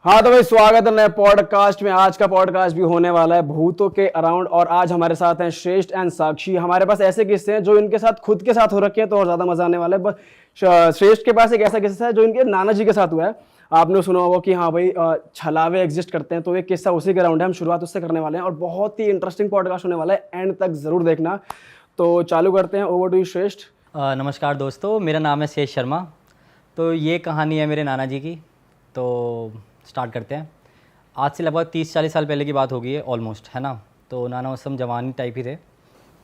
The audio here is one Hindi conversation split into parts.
हाँ तो भाई स्वागत है नए पॉडकास्ट में। आज का पॉडकास्ट भी होने वाला है भूतों के अराउंड, और आज हमारे साथ हैं श्रेष्ठ एंड साक्षी। हमारे पास ऐसे किस्से हैं जो इनके साथ खुद के साथ हो रखे हैं तो और ज्यादा मजा आने वाला है। श्रेष्ठ के पास एक ऐसा किस्सा है जो इनके नाना जी के साथ हुआ है। आपने सुना होगा कि हाँ भाई छलावे एग्जिस्ट करते हैं, तो एक किस्सा उसी के अराउंड है। हम शुरुआत उससे करने वाले हैं और बहुत ही इंटरेस्टिंग पॉडकास्ट होने वाला है, एंड तक जरूर देखना। तो चालू करते हैं। ओवर टू यू श्रेष्ठ। नमस्कार दोस्तों, मेरा नाम है शेष शर्मा। तो ये कहानी है मेरे नाना जी की। तो स्टार्ट करते हैं। आज से लगभग 30-40 साल पहले की बात होगी, ऑलमोस्ट, है ना। तो नाना उस समय जवानी टाइप ही थे।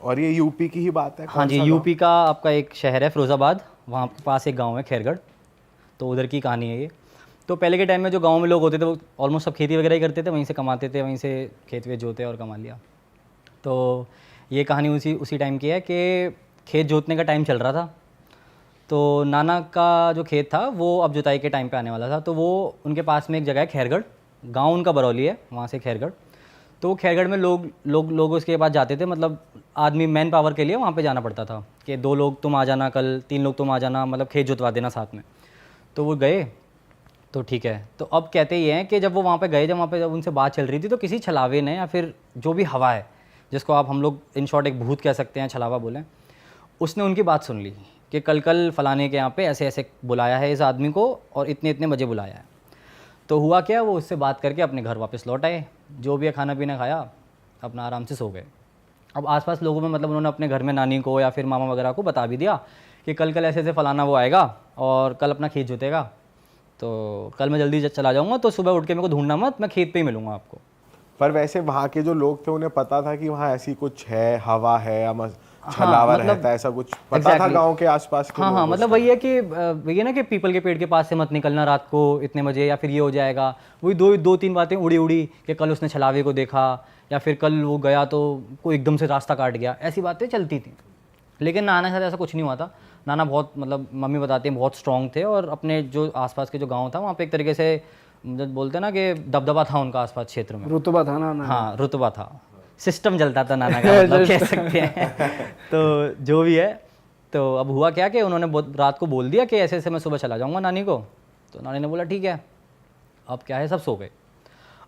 और ये यूपी की ही बात है? हाँ जी, यूपी का आपका एक शहर है फिरोज़ाबाद, वहाँ के पास एक गांव है खैरगढ़। तो उधर की कहानी है ये। तो पहले के टाइम में जो गांव में लोग होते थे वो ऑलमोस्ट सब खेती वगैरह ही करते थे, वहीं से कमाते थे, वहीं से खेत वेत जोते और कमा लिया। तो ये कहानी उसी टाइम की है कि खेत जोतने का टाइम चल रहा था। तो नाना का जो खेत था वो अब जुताई के टाइम पे आने वाला था। तो वो उनके पास में एक जगह है खैरगढ़, गांव उनका बरौली है, वहाँ से खैरगढ़। तो खैरगढ़ में लोग उसके पास जाते थे, मतलब आदमी मैन पावर के लिए वहाँ पे जाना पड़ता था कि 2 लोग तुम आ जाना, कल 3 लोग तुम आ जाना, मतलब खेत जुतवा देना साथ में। तो वो गए, तो ठीक है। तो अब कहते ये हैं कि जब वो वहाँ पे गए, जब उनसे बात चल रही थी, तो किसी छलावे ने या फिर जो भी हवा है, जिसको हम लोग इन शॉर्ट एक भूत कह सकते हैं, छलावा बोलें, उसने उनकी बात सुन ली कि कल फलाने के यहाँ पे ऐसे ऐसे बुलाया है इस आदमी को और इतने बजे बुलाया है। तो हुआ क्या, वो उससे बात करके अपने घर वापस लौट आए, जो भी खाना पीना खाया, अपना आराम से सो गए। अब आसपास लोगों में, मतलब उन्होंने अपने घर में नानी को या फिर मामा वगैरह को बता भी दिया कि कल ऐसे ऐसे फलाना वो आएगा और कल अपना खेत जोतेगा, तो कल मैं जल्दी चला जाऊँगा, तो सुबह उठ के मेरे को ढूंढना मत, मैं खेत पर ही मिलूँगा आपको। पर वैसे वहाँ के जो लोग थे उन्हें पता था कि वहाँ ऐसी कुछ है, हवा है या छलावा रहता है, ऐसा कुछ पता था गांव के आसपास के? हाँ, मतलब वही है कि वही है ना कि पीपल के पेड़ के पास से मत निकलना रात को इतने बजे, या फिर ये हो जाएगा। वही दो तीन बातें उड़ी कि कल उसने छलावे को देखा, या फिर कल वो गया तो कोई एकदम से रास्ता काट गया, ऐसी बातें चलती थी। लेकिन नाना के साथ ऐसा कुछ नहीं हुआ था। नाना बहुत, मतलब मम्मी बताती हैं, बहुत स्ट्रॉन्ग थे, और अपने जो आसपास के जो गाँव था वहाँ पर एक तरीके से जब बोलते हैं ना कि दबदबा था उनका आसपास क्षेत्र में, रुतबा था ना? हाँ, रुतबा था, सिस्टम चलता था नाना का, मतलब कह सकते हैं। तो जो भी है, तो अब हुआ क्या कि उन्होंने रात को बोल दिया कि ऐसे ऐसे मैं सुबह चला जाऊंगा नानी को। तो नानी ने बोला ठीक है। अब क्या है, सब सो गए।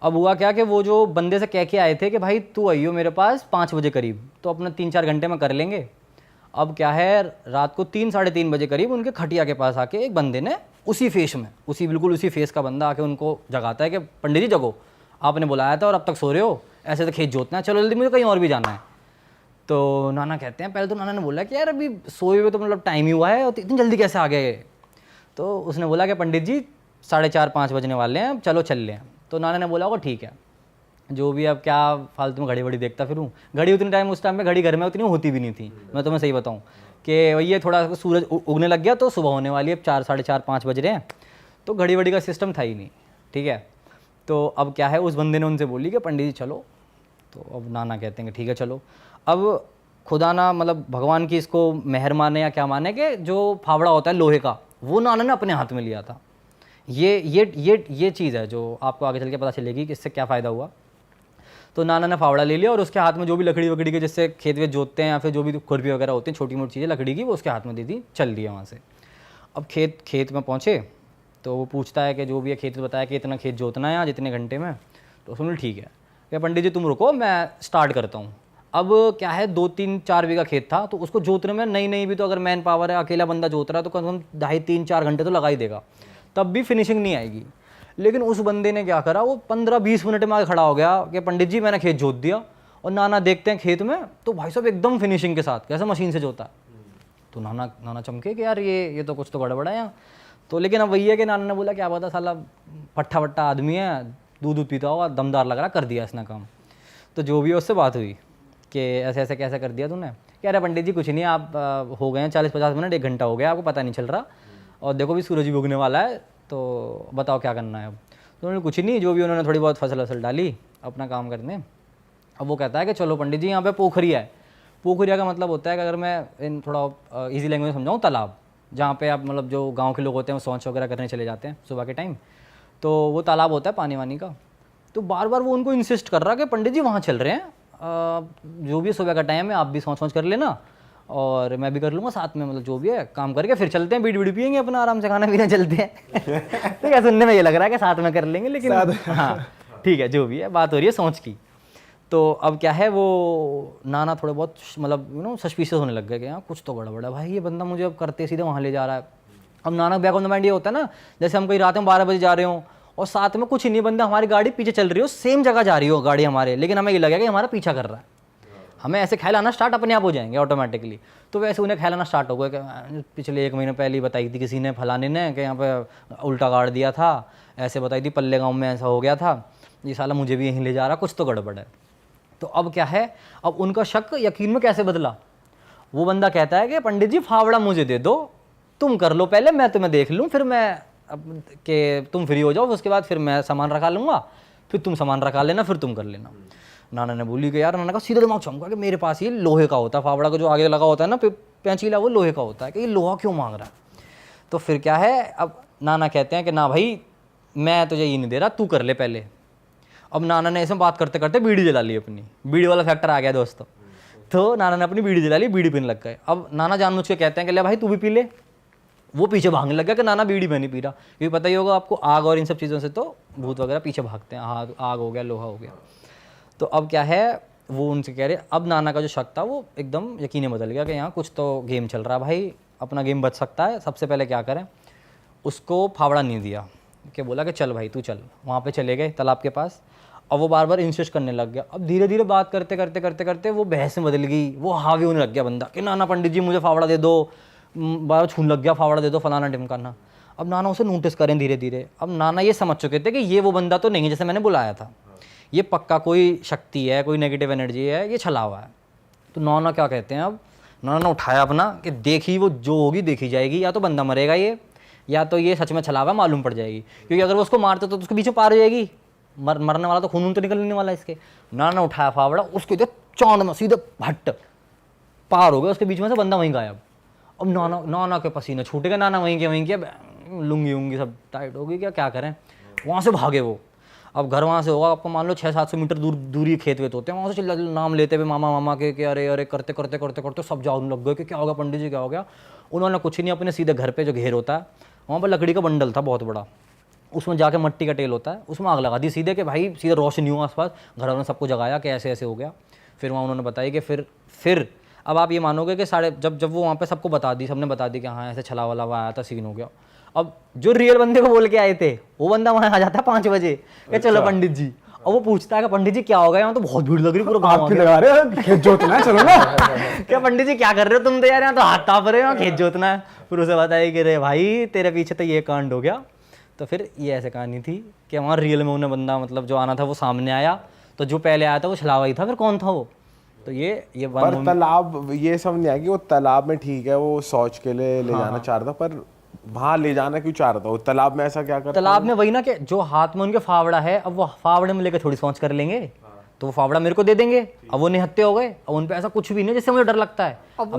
अब हुआ क्या कि वो जो बंदे से कह के आए थे कि भाई तू आइयो मेरे पास 5 बजे करीब, तो अपना 3-4 घंटे में कर लेंगे। अब क्या है, रात को 3-3:30 बजे करीब उनके खटिया के पास आके एक बंदे ने बिल्कुल उसी फेस का बंदा आके उनको जगाता है कि पंडित जी जगो, आपने बुलाया था और अब तक सो रहे हो, ऐसे तो खेत जोतना है, चलो जल्दी, मुझे कहीं और भी जाना है। तो नाना कहते हैं, पहले तो नाना ने बोला कि यार अभी सोए हुए तो मतलब टाइम ही हुआ है, और इतनी जल्दी कैसे आ गए। तो उसने बोला कि पंडित जी 4:30-5 बजने वाले हैं, चलो चल लें। तो नाना ने बोला होगा ठीक है, जो भी, अब क्या फालतू में घड़ी बड़ी देखता फिरूँ। घड़ी उतने टाइम, उस टाइम में घड़ी घर में उतनी होती भी नहीं थी, मैं तुम्हें सही बताऊँ कि ये थोड़ा सूरज उगने लग गया तो सुबह होने वाली है, 4-4:30-5 बज रहे हैं, तो घड़ी वड़ी का सिस्टम था ही नहीं, ठीक है। तो अब क्या है, उस बंदे ने उनसे बोली कि पंडित जी चलो। तो अब नाना कहते हैं कि ठीक है चलो। अब खुदा ना, मतलब भगवान की इसको मेहर माने या क्या माने, कि जो फावड़ा होता है लोहे का, वो नाना ने अपने हाथ में लिया था। ये चीज़ है जो आपको आगे चल के पता चलेगी कि इससे क्या फ़ायदा हुआ। तो नाना ने फावड़ा ले लिया और उसके हाथ में जो भी लकड़ी वकड़ी के, जिससे खेत वेत जोतते हैं या फिर जो भी खुरपी वगैरह होती हैं, छोटी मोटी चीज़ें लकड़ी की, वो उसके हाथ में दे दी, चल दिया वहाँ से। अब खेत में पहुँचे तो वो पूछता है कि जो भी है खेत बताया कि इतना खेत जोतना है आज इतने घंटे में। तो सुन ठीक है कि पंडित जी तुम रुको, मैं स्टार्ट करता हूँ। अब क्या है, 2-3-4 बीघा खेत था, तो उसको जोतने में नहीं भी तो अगर मैन पावर है, अकेला बंदा जोत रहा है, तो कम से कम 2.5-3-4 घंटे तो लगा ही देगा, तब भी फिनिशिंग नहीं आएगी। लेकिन उस बंदे ने क्या करा, वो 15-20 मिनट में आगे खड़ा हो गया कि पंडित जी मैंने खेत जोत दिया। और नाना देखते हैं खेत में, तो भाई साहब एकदम फिनिशिंग के साथ, कैसे मशीन से जोता। तो नाना चमके कि यार ये तो कुछ तो गड़बड़ है यहाँ। तो लेकिन अब वही है कि नाना ने बोला क्या पता साला पट्टा वट्टा आदमी है, दूध पीता होगा, दमदार लग रहा, कर दिया इसने काम। तो जो भी उससे बात हुई कि ऐसे ऐसे कैसे कर दिया तूने, कह रहे पंडित जी कुछ नहीं, आप हो गए हैं 40-50 मिनट, 1 घंटा हो गया, आपको पता नहीं चल रहा, और देखो भी सूरज भी उगने वाला है, तो बताओ क्या करना है अब। तो उन्होंने कुछ नहीं, जो भी उन्होंने थोड़ी बहुत फसल डाली अपना काम करने। अब वो कहता है कि चलो पंडित जी यहाँ पे पोखरिया है। पोखरिया का मतलब होता है कि अगर मैं इन थोड़ा ईजी लैंग्वेज में समझाऊँ, तालाब, जहाँ पे आप, मतलब जो गांव के लोग होते हैं वो शौच वगैरह करने चले जाते हैं सुबह के टाइम, तो वो तालाब होता है पानी वानी का। तो बार बार वो उनको इंसिस्ट कर रहा कि पंडित जी वहाँ चल रहे हैं, जो भी सुबह का टाइम है, आप भी शौच कर लेना, और मैं भी कर लूँगा साथ में, मतलब जो भी है काम करके फिर चलते हैं, बीड़ी बीड़ी पियेंगे अपना आराम से, खाना पीना चलते हैं। ठीक है, सुनने में ये लग रहा है कि साथ में कर लेंगे, लेकिन हाँ ठीक है, जो भी है बात हो रही है सोच की। तो अब क्या है, वो नाना थोड़े बहुत मतलब सस्पिशियस होने लग गए कि हाँ कुछ तो गड़बड़ है भाई, ये बंदा मुझे अब करते सीधे वहाँ ले जा रहा है। अब नाना बैक ऑन द माइंड ये होता है ना, जैसे हम कहीं रात में 12 बजे जा रहे हो और साथ में कुछ ही नहीं, बंदा हमारी गाड़ी पीछे चल रही हो, सेम जगह जा रही हो गाड़ी हमारे, लेकिन हमें ये लगे कि हमारा पीछा कर रहा है। हमें ऐसे ख्याल आना स्टार्ट अपने आप हो जाएंगे ऑटोमेटिकली। तो वैसे उन्हें ख्याल आना स्टार्ट हो गया कि पिछले 1 महीने पहले ही बताई थी किसी ने, फलाने ने, कि यहाँ पे उल्टा गाड़ दिया था, ऐसे बताई थी, पल्ले गाँव में ऐसा हो गया था, ये साला मुझे भी यहीं ले जा रहा, कुछ तो गड़बड़ है। तो अब क्या है, अब उनका शक यकीन में कैसे बदला। वो बंदा कहता है कि पंडित जी फावड़ा मुझे दे दो, तुम कर लो पहले, मैं तुम्हें देख लूँ, फिर मैं अब कि तुम फ्री हो जाओ, उसके बाद फिर मैं सामान रखा लूँगा, फिर तुम सामान रखा लेना, फिर तुम कर लेना। नाना ने बोली कि यार, नाना का सीधा दिमाग चमका कि मेरे पास ये लोहे का होता है, फावड़ा का जो आगे लगा होता है ना पेंचीला, वो लोहे का होता है, कि ये लोहा क्यों मांग रहा है। तो फिर क्या है, अब नाना कहते हैं कि ना भाई मैं तुझे ये नहीं दे रहा, तू कर ले पहले। अब नाना ने ऐसे बात करते करते बीड़ी जला ली अपनी, बीड़ी वाला फैक्टर आ गया दोस्तों। तो नाना ने अपनी बीड़ी जला ली, बीड़ी पीने लग गए। अब नाना जानबूझ के कहते हैं कि ले भाई तू भी पी ले। वो पीछे भागने लग गया कि नाना बीड़ी मैं नहीं पी रहा, क्योंकि पता ही होगा आपको आग और इन सब चीज़ों से तो भूत वगैरह पीछे भागते हैं, आग हो गया, लोहा हो गया। तो अब क्या है, वो उनसे कह रहे, अब नाना का जो शक था वो एकदम यकीन बदल गया कि यहाँ कुछ तो गेम चल रहा है भाई, अपना गेम बच सकता है। सबसे पहले क्या करें, उसको फावड़ा नहीं दिया, कि बोला कि चल भाई तू चल। वहाँ पे चले गए तालाब के पास। अब वो बार बार इंसिस्ट करने लग गया। अब धीरे धीरे बात करते करते करते करते वो बहस में बदल गई, वो हावी होने लग गया बंदा कि नाना पंडित जी मुझे फावड़ा दे दो, बार छूने लग गया, फावड़ा दे दो, फलाना ढिमकाना। अब नाना उसे नोटिस करें धीरे धीरे। अब नाना ये समझ चुके थे कि ये वो बंदा तो नहीं है जैसे मैंने बुलाया था, ये पक्का कोई शक्ति है, कोई नेगेटिव एनर्जी है, ये छला हुआ है। तो नाना क्या कहते हैं, अब नाना ने उठाया अपना कि देखी वो जो होगी देखी जाएगी, या तो बंदा मरेगा ये, या तो ये सच में छला हुआ मालूम पड़ जाएगी, क्योंकि अगर वो उसको मारते तो उसके पीछे पार हो जाएगी, मरने वाला तो खून तो निकलने वाला इसके। नाना उठाया फावड़ा, उसके जो चांद में सीधे भट्ट पार हो गया उसके बीच में से, बंदा वहीं गायब। अब नाना के पसीने छूटे गए, नाना वहीं के लुंगी उंगी सब टाइट हो गई, क्या करें। वहाँ से भागे वो। अब घर वहाँ से होगा आपको मान लो 600-700 मीटर दूरी खेत वेत होते हैं, वहाँ से चिल्ला नाम लेते हुए मामा मामा के अरे अरे करते करते करते करते सब जागने लग गए कि क्या होगा पंडित जी, क्या हो गया। उन्होंने कुछ ही नहीं, अपने सीधे घर पे जो घेर होता है वहाँ पर लकड़ी का बंडल था बहुत बड़ा, उसमें जाके मट्टी का तेल होता है, उसमें आग लगा दी सीधे, कि भाई सीधे रोशनी हो आसपास। घर वालों ने सबको जगाया कि ऐसे ऐसे हो गया। फिर वहाँ उन्होंने बताया कि फिर अब आप ये मानोगे कि जब वो वहाँ पे सबको बता दी, सबने बता दी कि हाँ ऐसे छला वाला आया था, सीन हो गया। अब जो रियल बंदे को बोल के आए थे वो बंदा वहाँ आ जाता है 5 बजे कि चलो पंडित जी, और वो पूछता है कि पंडित जी क्या हो गया, यहाँ तो बहुत भीड़ लग रही, पूरा गाँव लगा रहे हो, खेत जोतना है, चलो ना। क्या पंडित जी क्या कर रहे हो तुम, तो यार यहाँ तो हाथ ताप रहे हो, खेत जोतना है। फिर उसे बताया कि रे भाई तेरे पीछे तो ये कांड हो गया। तो फिर ये ऐसे कहानी थी कि वहाँ रियल में उन्हें बंदा मतलब जो आना था वो सामने आया, तो जो पहले आया था वो छलावा ही था, फिर कौन था वो। तो ये पर तालाब, ये समझ नहीं आया कि वो तालाब में ठीक है वो शौच के लिए ले जाना चाह रहा था, पर वहाँ ले जाना क्यों चाह रहा था वो तालाब में, ऐसा क्या करता? तालाब में वही ना कि जो हाथ में उनके फावड़ा है, अब वो फावड़े में लेकर थोड़ी सोच कर लेंगे, तो वो फावड़ा मेरे को दे देंगे। अब वो निहत्ते हो गए, अब उन पे ऐसा कुछ भी नहीं जिससे मुझे डर लगता है। अब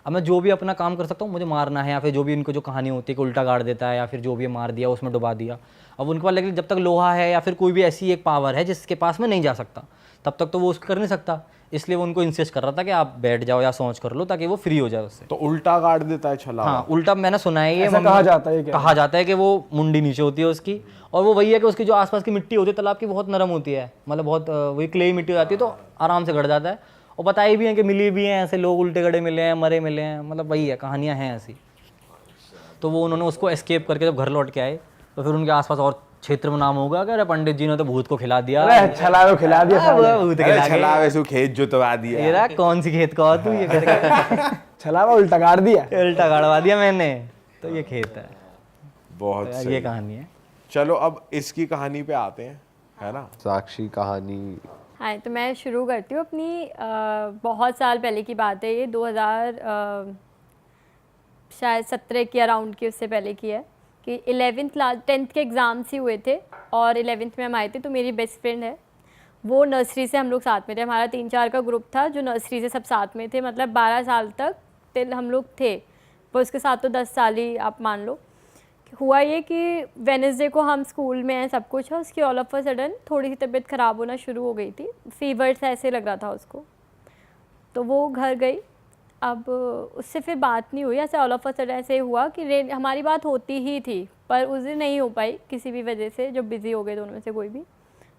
मैं जो भी अपना काम कर सकता हूँ, मुझे मारना है, या फिर जो भी इनको जो कहानी होती है कि उल्टा गाड़ देता है, या फिर जो भी मार दिया उसमें डुबा दिया। अब उनके पास लेकिन जब तक लोहा है या फिर कोई भी ऐसी एक पावर है जिसके पास में नहीं जा सकता, तब तक तो वो उसको कर नहीं सकता। इसलिए वो उनको इंसिस्ट कर रहा था कि आप बैठ जाओ या सोच कर लो ताकि वो फ्री हो जाए उससे। तो उल्टा गाड़ देता है छला? हाँ उल्टा, मैंने सुना है ये कहा जाता है कि वो मुंडी नीचे होती है उसकी, और वो वही है कि उसकी जो आसपास की मिट्टी होती है तालाब की बहुत नरम होती है, मतलब बहुत वही क्ले मिट्टी हो जाती है, तो आराम से गड़ जाता है। और बताई भी है कि मिली भी हैं ऐसे लोग, उल्टे गड़े मिले हैं, मरे मिले हैं, मतलब वही है, कहानियाँ हैं ऐसी। तो वो उन्होंने उसको एस्केप करके जब घर लौट के आए तो फिर उनके आसपास और क्षेत्र में नाम होगा कि अरे पंडित जी ने तो भूत को खिला दिया, छलावे खिला दिया, भूत खिला छलावे से खेत जोतवा दिया। ये रहा कौन सी खेत का तू, ये करके छलावा उल्टा गाड़ दिया, उल्टा गाड़वा दिया मैंने, तो ये खेत है। बहुत तो सही। ये कहानी है। चलो अब इसकी कहानी पे आते हैं, है ना, साक्षी कहानी। हाँ, तो मैं शुरू करती हूँ अपनी। बहुत साल पहले की बात है ये, 2000 शायद 17 के अराउंड की, उससे पहले की है कि 11th क्लास 10th के एग्ज़ाम्स ही हुए थे और 11th में हम आए थे। तो मेरी बेस्ट फ्रेंड है, वो नर्सरी से हम लोग साथ में थे, हमारा 3-4 का ग्रुप था जो नर्सरी से सब साथ में थे, मतलब 12 साल तक टिल हम लोग थे, पर उसके साथ तो 10 साल ही आप मान लो। हुआ ये कि वेडनेसडे को हम स्कूल में हैं, सब कुछ है, उसकी ऑल ऑफ अ सडन थोड़ी सी तबीयत ख़राब होना शुरू हो गई थी, फीवर से ऐसे लग रहा था उसको। तो वो घर गई अब उससे फिर बात नहीं हुई, ऐसे ऑल ऑफ अ सडन ऐसे हुआ कि हमारी बात होती ही थी पर उस दिन नहीं हो पाई किसी भी वजह से, जो बिज़ी हो गए दोनों में से कोई भी।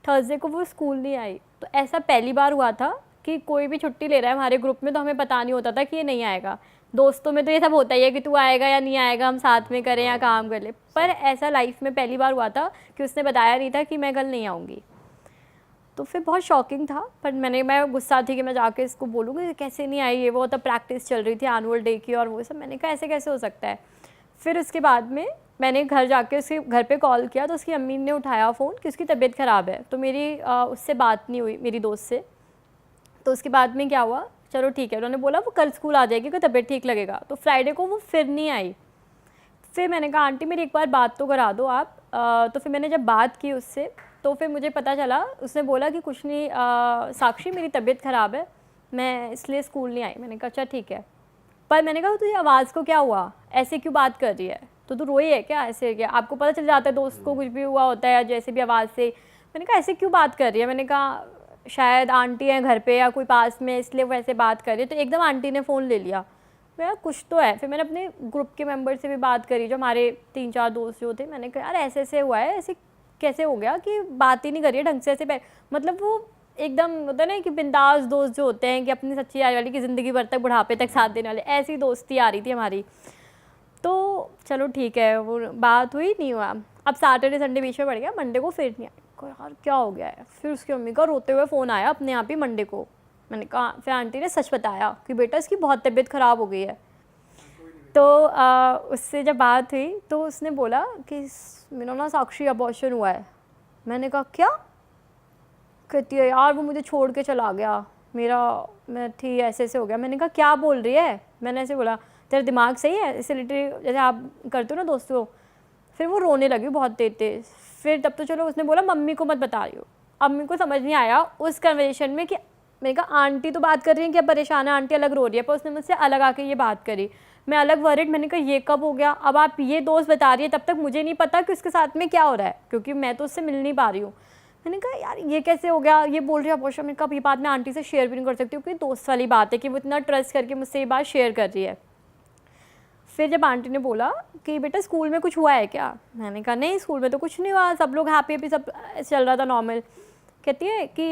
थर्सडे को वो स्कूल नहीं आई, तो ऐसा पहली बार हुआ था कि कोई भी छुट्टी ले रहा है हमारे ग्रुप में तो हमें पता नहीं होता था कि ये नहीं आएगा। दोस्तों में तो ये सब होता ही है कि तू आएगा या नहीं आएगा, हम साथ में करें या काम कर ले, पर ऐसा लाइफ में पहली बार हुआ था कि उसने बताया नहीं था कि मैं कल नहीं आऊँगी। तो फिर बहुत शॉकिंग था, पर मैं गुस्सा थी कि मैं जाके इसको बोलूँगी कैसे नहीं आई, ये वो तब प्रैक्टिस चल रही थी एनुअल डे की और वो सब। मैंने कहा ऐसे कैसे हो सकता है। फिर उसके बाद में मैंने घर जाके उसके घर पे कॉल किया तो उसकी अम्मी ने उठाया फ़ोन कि उसकी तबीयत ख़राब है, तो मेरी उससे बात नहीं हुई मेरी दोस्त से। तो उसके बाद में क्या हुआ, चलो ठीक है, उन्होंने बोला वो कल स्कूल आ जाएगी, कोई तबीयत ठीक लगेगा। तो फ्राइडे को वो फिर नहीं आई। फिर मैंने कहा आंटी मेरी एक बार बात तो करा दो आप। तो फिर मैंने जब बात की उससे तो फिर मुझे पता चला, उसने बोला कि कुछ नहीं साक्षी मेरी तबीयत ख़राब है, मैं इसलिए स्कूल नहीं आई। मैंने कहा अच्छा ठीक है, पर मैंने कहा तुझे आवाज़ को क्या हुआ, ऐसे क्यों बात कर रही है, तो तू रोई है क्या, ऐसे क्या, आपको पता चल जाता है दोस्त को कुछ भी हुआ होता है जैसे भी आवाज़ से। मैंने कहा ऐसे क्यों बात कर रही है, मैंने कहा शायद आंटी हैं घर पे या कोई पास में इसलिए वो ऐसे बात कर रही है। तो एकदम आंटी ने फ़ोन ले लिया, मैं कुछ तो है। फिर मैंने अपने ग्रुप के मेंबर से भी बात करी, जो हमारे 3-4 दोस्त जो थे। मैंने कहा यार ऐसे ऐसे हुआ है, ऐसे कैसे हो गया कि बात ही नहीं करी है ढंग से, ऐसे मतलब वो एकदम होता है ना कि बिंदास दोस्त जो होते हैं कि अपनी सच्ची यारी वाली की ज़िंदगी भर तक बुढ़ापे तक साथ देने वाले, ऐसी दोस्ती आ रही थी हमारी। तो चलो ठीक है, वो बात हुई नहीं हुआ। अब सैटरडे संडे बीच में पड़ गया, मंडे को फिर नहीं आया। यार क्या हो गया है। फिर उसकी मम्मी का रोते हुए फ़ोन आया अपने आप ही मंडे को। मैंने कहा, फिर आंटी ने सच बताया कि बेटा इसकी बहुत तबीयत ख़राब हो गई है। तो उससे जब बात हुई तो उसने बोला कि मेरा ना साक्षी अबॉर्शन हुआ है। मैंने कहा क्या, कहती है यार वो मुझे छोड़ के चला गया, मैं थी ऐसे ऐसे हो गया। मैंने कहा क्या बोल रही है, मैंने ऐसे बोला तेरा दिमाग सही है, ऐसे लिटरली जैसे आप करते हो ना दोस्तों। फिर वो रोने लगी बहुत तेज। फिर तब तो चलो उसने बोला मम्मी को मत बता रही हो। अम्मी को समझ नहीं आया उस कन्वर्सेशन में कि मैंने कहा आंटी तो बात कर रही है, क्या परेशान है, आंटी अलग रो रही है, पर उसने मुझसे अलग आके ये बात करी। मैं अलग वरिड, मैंने कहा ये कब हो गया। अब आप ये दोस्त बता रही है, तब तक मुझे नहीं पता कि उसके साथ में क्या हो रहा है, क्योंकि मैं तो उससे मिल नहीं पा रही हूँ। मैंने कहा यार ये कैसे हो गया, ये बोल रही है अबॉर्शन। मैंने कहा ये बात मैं आंटी से शेयर भी नहीं कर सकती, क्योंकि दोस्त वाली बात है कि वो इतना ट्रस्ट करके मुझसे ये बात शेयर कर रही है। फिर जब आंटी ने बोला कि बेटा स्कूल में कुछ हुआ है क्या, मैंने कहा नहीं स्कूल में तो कुछ नहीं हुआ, सब लोग हैप्पी हैप्पी सब चल रहा था नॉर्मल। कहती है कि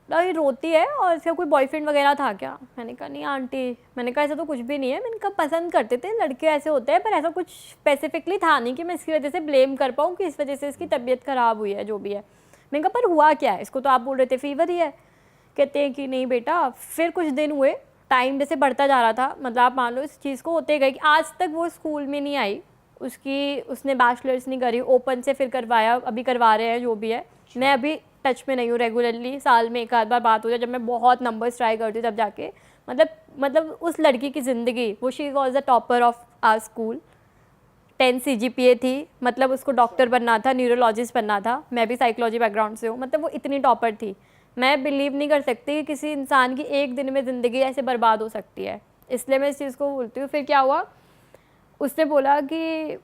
ये रोती है और इसका कोई बॉयफ्रेंड वगैरह था क्या। मैंने कहा नहीं आंटी, मैंने कहा ऐसा तो कुछ भी नहीं है। मैंने कहा पसंद करते थे लड़के ऐसे होते हैं, पर ऐसा कुछ स्पेसिफिकली था नहीं कि मैं इसकी वजह से ब्लेम कर पाऊँ कि इस वजह से इसकी तबीयत ख़राब हुई है, जो भी है। मैंने कहा पर हुआ क्या है, इसको तो आप बोल रहे थे फीवर ही है। कहते हैं कि नहीं बेटा। फिर कुछ दिन हुए, टाइम जैसे बढ़ता जा रहा था, मतलब आप मान लो इस चीज़ को होते गए कि आज तक वो स्कूल में नहीं आई, उसने बैचलर्स नहीं करी, ओपन से फिर करवाया, अभी करवा रहे हैं जो भी है। मैं अभी टच में नहीं हूँ रेगुलरली, साल में एक आध बार बात हो जाए, जब मैं बहुत नंबर्स ट्राई करती हूँ तब जाके। मतलब उस लड़की की ज़िंदगी, वो she was the topper of our school, 10 CGPA थी, मतलब उसको डॉक्टर बनना था, न्यूरोलॉजिस्ट बनना था। मैं भी साइकोलॉजी बैकग्राउंड से हूँ, मतलब वो इतनी टॉपर थी। मैं बिलीव नहीं कर सकती कि किसी इंसान की एक दिन में ज़िंदगी ऐसे बर्बाद हो सकती है, इसलिए मैं इस चीज़ को बोलती हूँ। फिर क्या हुआ, उसने बोला कि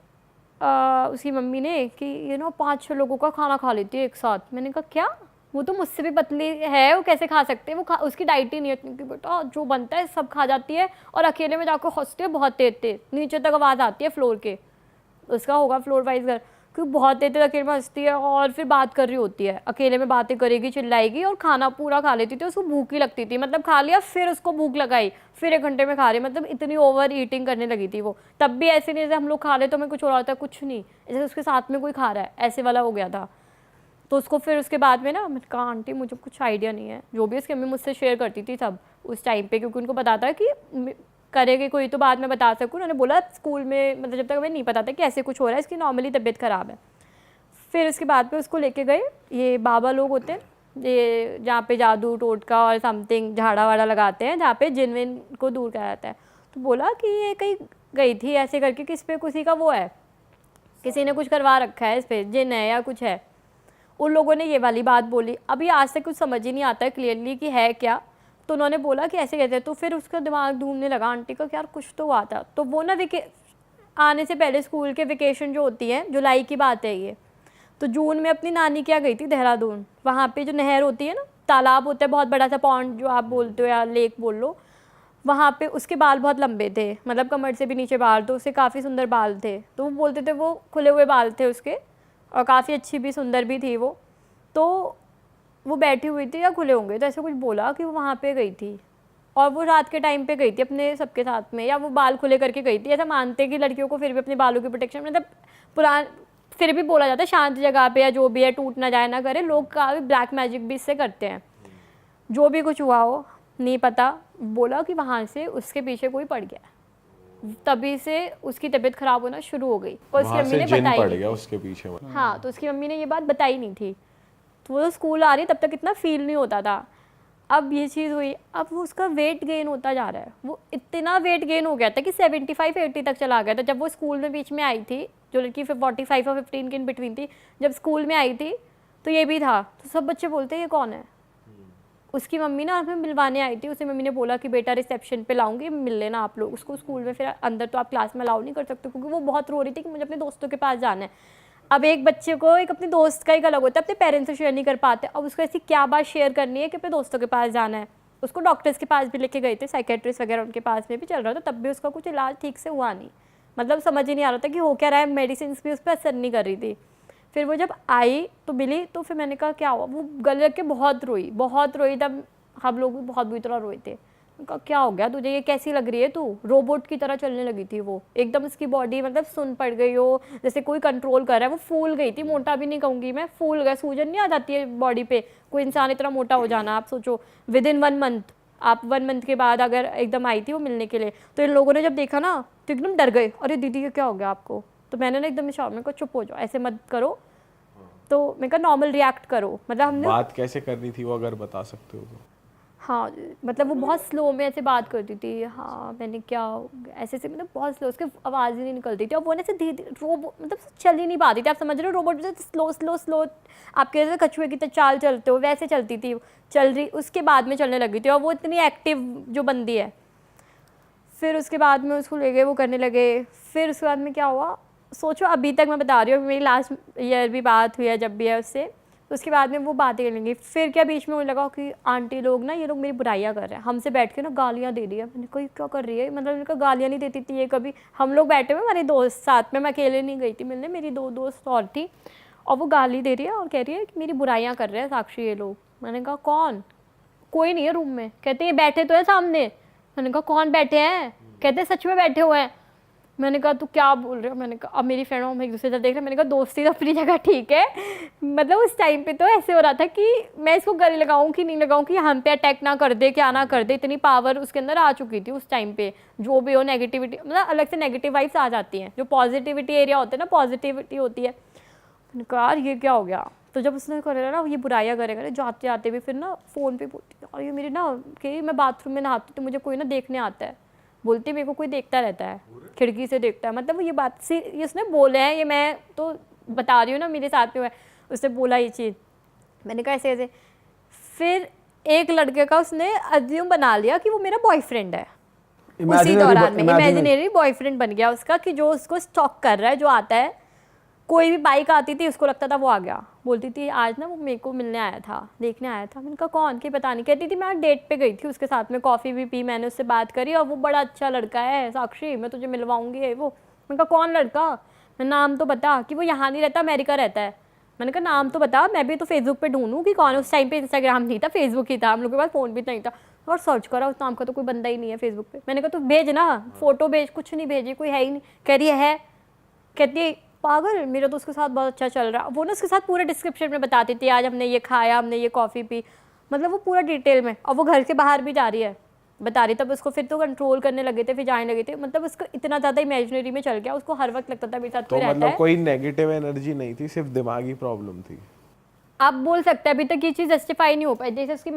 उसकी मम्मी ने कि 5-6 लोगों का खाना खा लेती है एक साथ। मैंने कहा क्या, वो तो मुझसे भी पतली है, वो कैसे खा सकते हैं, उसकी डाइट ही नहीं है कि बेटा जो बनता है सब खा जाती है और अकेले में जाकर हंसती है बहुत तेज तेज, नीचे तक आवाज़ आती है फ्लोर के, उसका होगा फ्लोर वाइज घर, क्योंकि बहुत देर तक अकेले में हंसती है और फिर बात कर रही होती है, अकेले में बातें करेगी, चिल्लाएगी और खाना पूरा खा लेती थी। उसको भूख ही लगती थी, मतलब खा लिया फिर उसको भूख लगाई, फिर 1 घंटे में खा रही, मतलब इतनी ओवर ईटिंग करने लगी थी वो। तब भी ऐसे नहीं जैसे हम लोग खा ले तो हमें कुछ हो रहा होता है, कुछ नहीं, जैसे उसके साथ में कोई खा रहा है ऐसे वाला हो गया था। तो उसको फिर उसके बाद में ना, मैंने कहा आंटी मुझे कुछ आइडिया नहीं है, जो भी उसकी मम्मी मुझसे शेयर करती थी सब उस टाइम पे, क्योंकि उनको पता था कि करेगी कोई तो बाद में बता सकूँ। उन्होंने बोला स्कूल में, मतलब जब तक हमें नहीं पता था कि ऐसे कुछ हो रहा है, इसकी नॉर्मली तबीयत ख़राब है। फिर उसके बाद पे उसको लेके गए, ये बाबा लोग होते हैं, ये जहाँ पे जादू टोटका और समथिंग झाड़ा वाड़ा लगाते हैं, जहाँ पे जिन विन को दूर करा जाता है। तो बोला कि ये कहीं गई थी ऐसे करके कि इस पर किसी का वो है, किसी ने कुछ करवा रखा है, इस पर जिन है या कुछ है। उन लोगों ने ये वाली बात बोली। अभी आज तक कुछ समझ ही नहीं आता है क्लियरली कि है क्या। तो उन्होंने बोला कि ऐसे कहते हैं। तो फिर उसका दिमाग ढूंढने लगा आंटी का कि यार कुछ तो हुआ था। तो वो ना आने से पहले स्कूल के वेकेशन जो होती है, जुलाई की बात है ये, तो जून में अपनी नानी क्या गई थी देहरादून। वहाँ पे जो नहर होती है ना, तालाब होता है बहुत बड़ा सा, पॉन्ड जो आप बोलते हो या लेक बोल लो, वहाँ पे उसके बाल बहुत लंबे थे, मतलब कमर से भी नीचे बाल, तो उसके काफ़ी सुंदर बाल थे। तो वो बोलते थे वो खुले हुए बाल थे उसके, और काफ़ी अच्छी भी सुंदर भी थी वो। तो वो बैठी हुई थी या खुले होंगे, तो ऐसे कुछ बोला कि वो वहाँ पे गई थी, और वो रात के टाइम पे गई थी अपने सबके साथ में, या वो बाल खुले करके गई थी। ऐसा मानते हैं कि लड़कियों को फिर भी अपने बालों की प्रोटेक्शन, मतलब फिर भी बोला जाता है शांत जगह पे या जो भी है, टूट ना जाए ना करे। लोग काफ़ी ब्लैक मैजिक भी इससे करते हैं। जो भी कुछ हुआ हो नहीं पता, बोला कि वहाँ से उसके पीछे कोई पड़ गया, तभी से उसकी तबीयत खराब होना शुरू हो गई। और उसकी वहाँ मम्मी से ने जिन बताई पड़ नहीं गया थी। उसके पीछे। हाँ, तो उसकी मम्मी ने ये बात बताई नहीं थी। तो वो स्कूल आ रही तब तक इतना फील नहीं होता था। अब ये चीज़ हुई, अब वो उसका वेट गेन होता जा रहा है। वो इतना वेट गेन हो गया था कि 75-80 तक चला गया था। जब वो स्कूल में बीच में आई थी, जो लड़की 45 और 15 के इन बिटवीन थी, जब स्कूल में आई थी तो ये भी था। तो सब बच्चे बोलते हैं ये कौन है। उसकी मम्मी ना हमें मिलवाने आई थी। उसे मम्मी ने बोला कि बेटा रिसेप्शन पे लाऊंगी, मिल लेना आप लोग उसको स्कूल में। फिर अंदर तो आप क्लास में अलाउ नहीं कर सकते, क्योंकि वो बहुत रो रही थी कि मुझे अपने दोस्तों के पास जाना है। अब एक बच्चे को एक अपने दोस्त का एक अलग होता है, अपने पेरेंट्स से शेयर नहीं कर पाते। अब उसको ऐसी क्या बात शेयर करनी है कि अपने दोस्तों के पास जाना है। उसको डॉक्टर्स के पास भी लेके गए थे, साइकेट्रिस्ट वगैरह उनके पास में भी चल रहा था, तब भी उसका कुछ इलाज ठीक से हुआ नहीं। मतलब समझ ही नहीं आ रहा था कि हो क्या रहा है, मेडिसिन भी उस पर असर नहीं कर रही थी। फिर वो जब आई तो मिली, तो फिर मैंने कहा क्या हुआ। वो गले रख के बहुत रोई। तब हम लोग भी बहुत बुरी तरह रोए थे। उनका क्या हो गया तुझे, ये कैसी लग रही है तू, रोबोट की तरह चलने लगी थी वो एकदम। उसकी बॉडी मतलब सुन पड़ गई हो, जैसे कोई कंट्रोल कर रहा है। वो फूल गई थी, मोटा भी नहीं कहूँगी मैं, फूल गया। सूजन नहीं आ जाती है बॉडी पे, कोई इंसान इतना मोटा हो जाना। आप सोचो विदिन 1 मंथ, आप 1 मंथ के बाद अगर एकदम आई थी वो मिलने के लिए, तो इन लोगों ने जब देखा ना तो एकदम डर गए, अरे दीदी ये क्या हो गया आपको। तो मैंने ना एकदम शॉर्ट में कहा चुप हो जाओ, ऐसे मत करो। तो मैं कहा नॉर्मल रिएक्ट करो। मतलब हमने बात कैसे करनी थी वो अगर बता सकते हो तो। हाँ, मतलब वो बहुत स्लो में ऐसे बात करती थी। हाँ मैंने क्या ऐसे से, मतलब बहुत स्लो, उसकी आवाज़ ही नहीं निकलती थी। और वो ना ऐसे धीरे मतलब चल ही नहीं पाती थी। आप समझ रहे हो, रोबोट जैसे स्लो आपके जैसे कछुए की चाल चलते हो वैसे चलती थी। चल रही, उसके बाद में चलने लगी थी। और वो इतनी एक्टिव जो बंदी है। फिर उसके बाद में उसको ले गए, वो करने लगे। फिर उसके बाद में क्या हुआ सोचो, अभी तक मैं बता रही हूँ, मेरी लास्ट ईयर भी बात हुई है जब भी है उससे। तो उसके बाद में वो बातें करेंगी। फिर क्या बीच में मुझे लगा कि आंटी लोग ना, ये लोग मेरी बुराइयाँ कर रहे हैं, हमसे बैठ के ना गालियाँ दे रही है। मैंने कहा क्या कर रही है, मतलब मैंने कहा गालियाँ नहीं देती थी ये कभी। हम लोग बैठे हुए हमारे दोस्त साथ में, मैं अकेले नहीं गई थी मिलने, मेरी 2 दोस्त और थी। और वो गाली दे रही है और कह रही है कि मेरी बुराइयाँ कर रहे हैं साक्षी ये लोग। मैंने कहा कौन, कोई नहीं है रूम में। कहते हैं बैठे तो है सामने। मैंने कहा कौन बैठे हैं, कहते हैं सच में बैठे हुए हैं। मैंने कहा तू क्या बोल रहे हो। मैंने कहा अब मेरी फ्रेंड हम एक दूसरे से देख रहे हैं। मैंने कहा दोस्ती तो अपनी जगह ठीक है, मतलब उस टाइम पे तो ऐसे हो रहा था कि मैं इसको गले लगाऊं कि नहीं लगाऊं, कि हम पे अटैक ना कर दे, क्या ना कर दे। इतनी पावर उसके अंदर आ चुकी थी उस टाइम पे। जो भी हो नेगेटिविटी, मतलब अलग से नेगेटिव वाइब्स आ जाती हैं। जो पॉजिटिविटी एरिया होता है ना, पॉजिटिविटी होती है। मैंने कहा यार ये क्या हो गया। तो जब उसने करेगा ना ये बुराइयाँ करेगा, जाते आते भी फिर ना फ़ोन पे बोलती और ये मेरी ना कि मैं बाथरूम में नहाती तो मुझे कोई ना देखने आता है, बोलती मेरे को कोई देखता रहता है, खिड़की से देखता है। मतलब ये बात सी ये उसने बोले हैं, ये मैं तो बता रही हूँ ना, मेरे साथ में हुआ है। उसने बोला ये चीज़, मैंने कहा ऐसे ऐसे। फिर एक लड़के का उसने अज्यूम बना लिया कि वो मेरा बॉयफ्रेंड है। उसी दौरान में इमेजिनरी बॉयफ्रेंड बन गया उसका, कि जो उसको स्टॉक कर रहा है, जो आता है। कोई भी बाइक आती थी उसको लगता था वो आ गया। बोलती थी आज ना वो मेरे को मिलने आया था, देखने आया था। मैंने कहा कौन, कि पता नहीं। कहती थी मैं आज डेट पे गई थी उसके साथ में, कॉफ़ी भी पी, मैंने उससे बात करी और वो बड़ा अच्छा लड़का है साक्षी, मैं तुझे मिलवाऊंगी वो। मैंने कहा कौन लड़का, मैं नाम तो बता, कि वो यहाँ नहीं रहता अमेरिका रहता है। मैंने कहा नाम तो बता, मैं भी तो फेसबुक पे ढूंढूँ कि कौन है। उस टाइम पे इंस्टाग्राम नहीं था, फेसबुक ही था, हम लोग के पास फ़ोन भी नहीं था। और सर्च करा उस नाम का तो कोई बंदा ही नहीं है फेसबुक पे। मैंने कहा तो भेज ना फ़ोटो भेज, कुछ नहीं भेजी, कोई है ही नहीं। कह रही है, कहती है पागल, मेरा तो उसके साथ बहुत अच्छा चल रहा। वो ना उसके साथ पूरे डिस्क्रिप्शन में बताती थी आज हमने ये खाया, हमने ये कॉफ़ी पी, मतलब वो पूरा डिटेल में। और वो घर के बाहर भी जा रही है, बता रही। तब उसको फिर तो कंट्रोल करने लगे थे, फिर जाने लगे थे। मतलब उसको इतना ज़्यादा इमेजिनरी में चल गया, उसको हर वक्त लगता था मेरे साथ कोई रहता है। मतलब कोई नेगेटिव एनर्जी नहीं थी, सिर्फ दिमागी प्रॉब्लम थी। आप बोल सकते हैं अभी तक ये चीज़ जस्टिफाई नहीं हो पाई। जैसे उसकी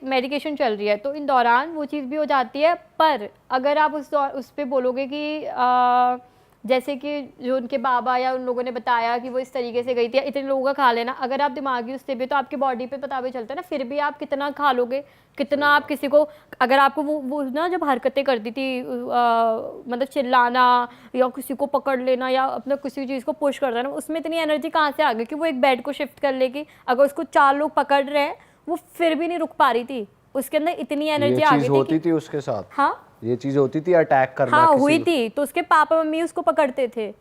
मेडिकेशन चल रही है तो इन दौरान वो चीज़ भी हो जाती है। पर अगर आप उस पर बोलोगे कि जैसे कि जो उनके बाबा या उन लोगों ने बताया कि वो इस तरीके से गई थी, इतने लोगों का खा लेना, अगर आप दिमागी उससे भी तो आपके बॉडी पे पता भी चलता है ना, फिर भी आप कितना खा लोगे, कितना आप किसी को, अगर आपको वो ना जब हरकतें करती थी मतलब चिल्लाना या किसी को पकड़ लेना या अपना किसी चीज़ को पुश कर देना, उसमें इतनी एनर्जी कहाँ से आ गई कि वो एक बेड को शिफ्ट कर लेगी। अगर उसको 4 लोग पकड़ रहे हैं वो फिर भी नहीं रुक पा रही थी, उसके अंदर इतनी ये एनर्जी आ चीज गई थी होती कि थी उसके साथ? हाँ ये चीज होती थी अटैक करना हाँ किसी हुई को? थी, तो उसके पापा मम्मी उसको पकड़ते थे,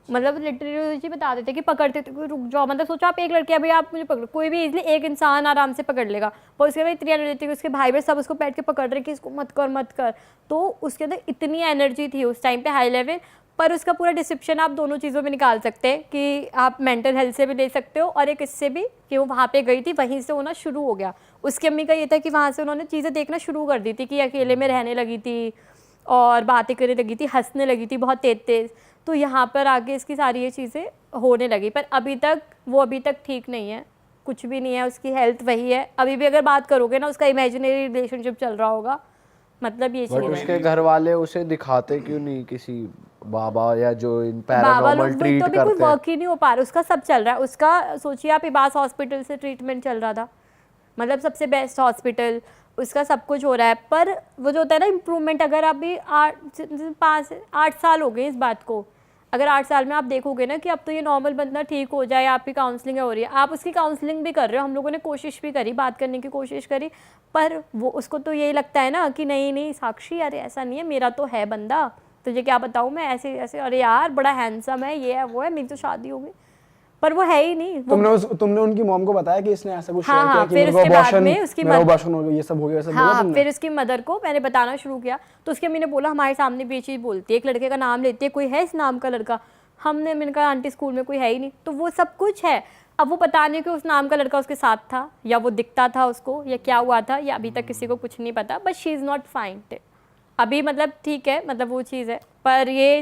मतलब लिटरली बताते थे कि पकड़ते थे कि रुक जाओ, मतलब सोचो आप एक लड़के, अभी आप मुझे पकड़ो, कोई भी इजीली एक इंसान आराम से पकड़ लेगा, पर उसके बाद इतनी एनर्जी थी, उसके भाई बहन सब उसको बैठ के पकड़ रहे कि इसको मत कर मत कर, तो उसके अंदर इतनी एनर्जी थी उस टाइम पे हाई लेवल। पर उसका पूरा डिस्क्रिप्शन आप दोनों चीज़ों में निकाल सकते हैं कि आप मेंटल हेल्थ से भी ले सकते हो और एक इससे भी कि वो वहाँ पे गई थी, वहीं से होना शुरू हो गया। उसकी अम्मी का ये था कि वहाँ से उन्होंने चीज़ें देखना शुरू कर दी थी कि अकेले में रहने लगी थी और बातें करने लगी थी, हंसने लगी थी बहुत तेज तेज, तो यहाँ पर आगे इसकी सारी ये चीज़ें होने लगी। पर अभी तक ठीक नहीं है, कुछ भी नहीं है, उसकी हेल्थ वही है। अभी भी अगर बात करोगे ना, उसका इमेजिनरी रिलेशनशिप चल रहा होगा, मतलब ये बट चीज़ उसके है। घर वाले उसे दिखाते क्यों नहीं किसी बाबा या जो इन बाबा पैरानॉर्मल लोग भी ट्रीट तो अभी कोई करते हैं? वर्क ही नहीं हो पा रहा, उसका सब चल रहा है। उसका सोचिए आप, इबास हॉस्पिटल से ट्रीटमेंट चल रहा था, मतलब सबसे बेस्ट हॉस्पिटल, उसका सब कुछ हो रहा है। पर वो जो होता है ना इम्प्रूवमेंट, अगर अभी 8 साल हो गए इस बात को, अगर 8 साल में आप देखोगे ना कि अब तो ये नॉर्मल बंदा ठीक हो जाए, आपकी काउंसलिंग हो रही है, आप उसकी काउंसलिंग भी कर रहे हो, हम लोगों ने कोशिश भी करी, बात करने की कोशिश करी, पर वो उसको तो यही लगता है ना कि नहीं नहीं साक्षी, अरे ऐसा नहीं है, मेरा तो है बंदा, तुझे क्या बताऊँ मैं, ऐसे ऐसे, अरे यार बड़ा हैंडसम है, ये है वो है, मेरी तो शादी हो गई, पर वो है ही नहीं वो। तुमने उनकी मॉम को बताया कि इसने ऐसा कुछ हाँ, शेयर किया हाँ, कि फिर मेरे को उसके बाद अबॉर्शन, में उसकी मेरा मद- अबॉर्शन हो गया, ये सब हो गया, ये सब बोला हाँ, तुमने? फिर उसकी मदर को मैंने बताना शुरू किया, तो उसकी अम्मी ने बोला हमारे सामने भी ये चीज़ बोलती है, एक लड़के का नाम लेती है, कोई है इस नाम का लड़का? मैंने कहा आंटी स्कूल में कोई है ही नहीं, तो वो सब कुछ है। अब वो पता नहीं कि उस नाम का लड़का उसके साथ था, या वो दिखता था उसको, या क्या हुआ था, या अभी तक किसी को कुछ नहीं पता, but she is not fine अभी, मतलब ठीक है, मतलब वो चीज़ है। पर ये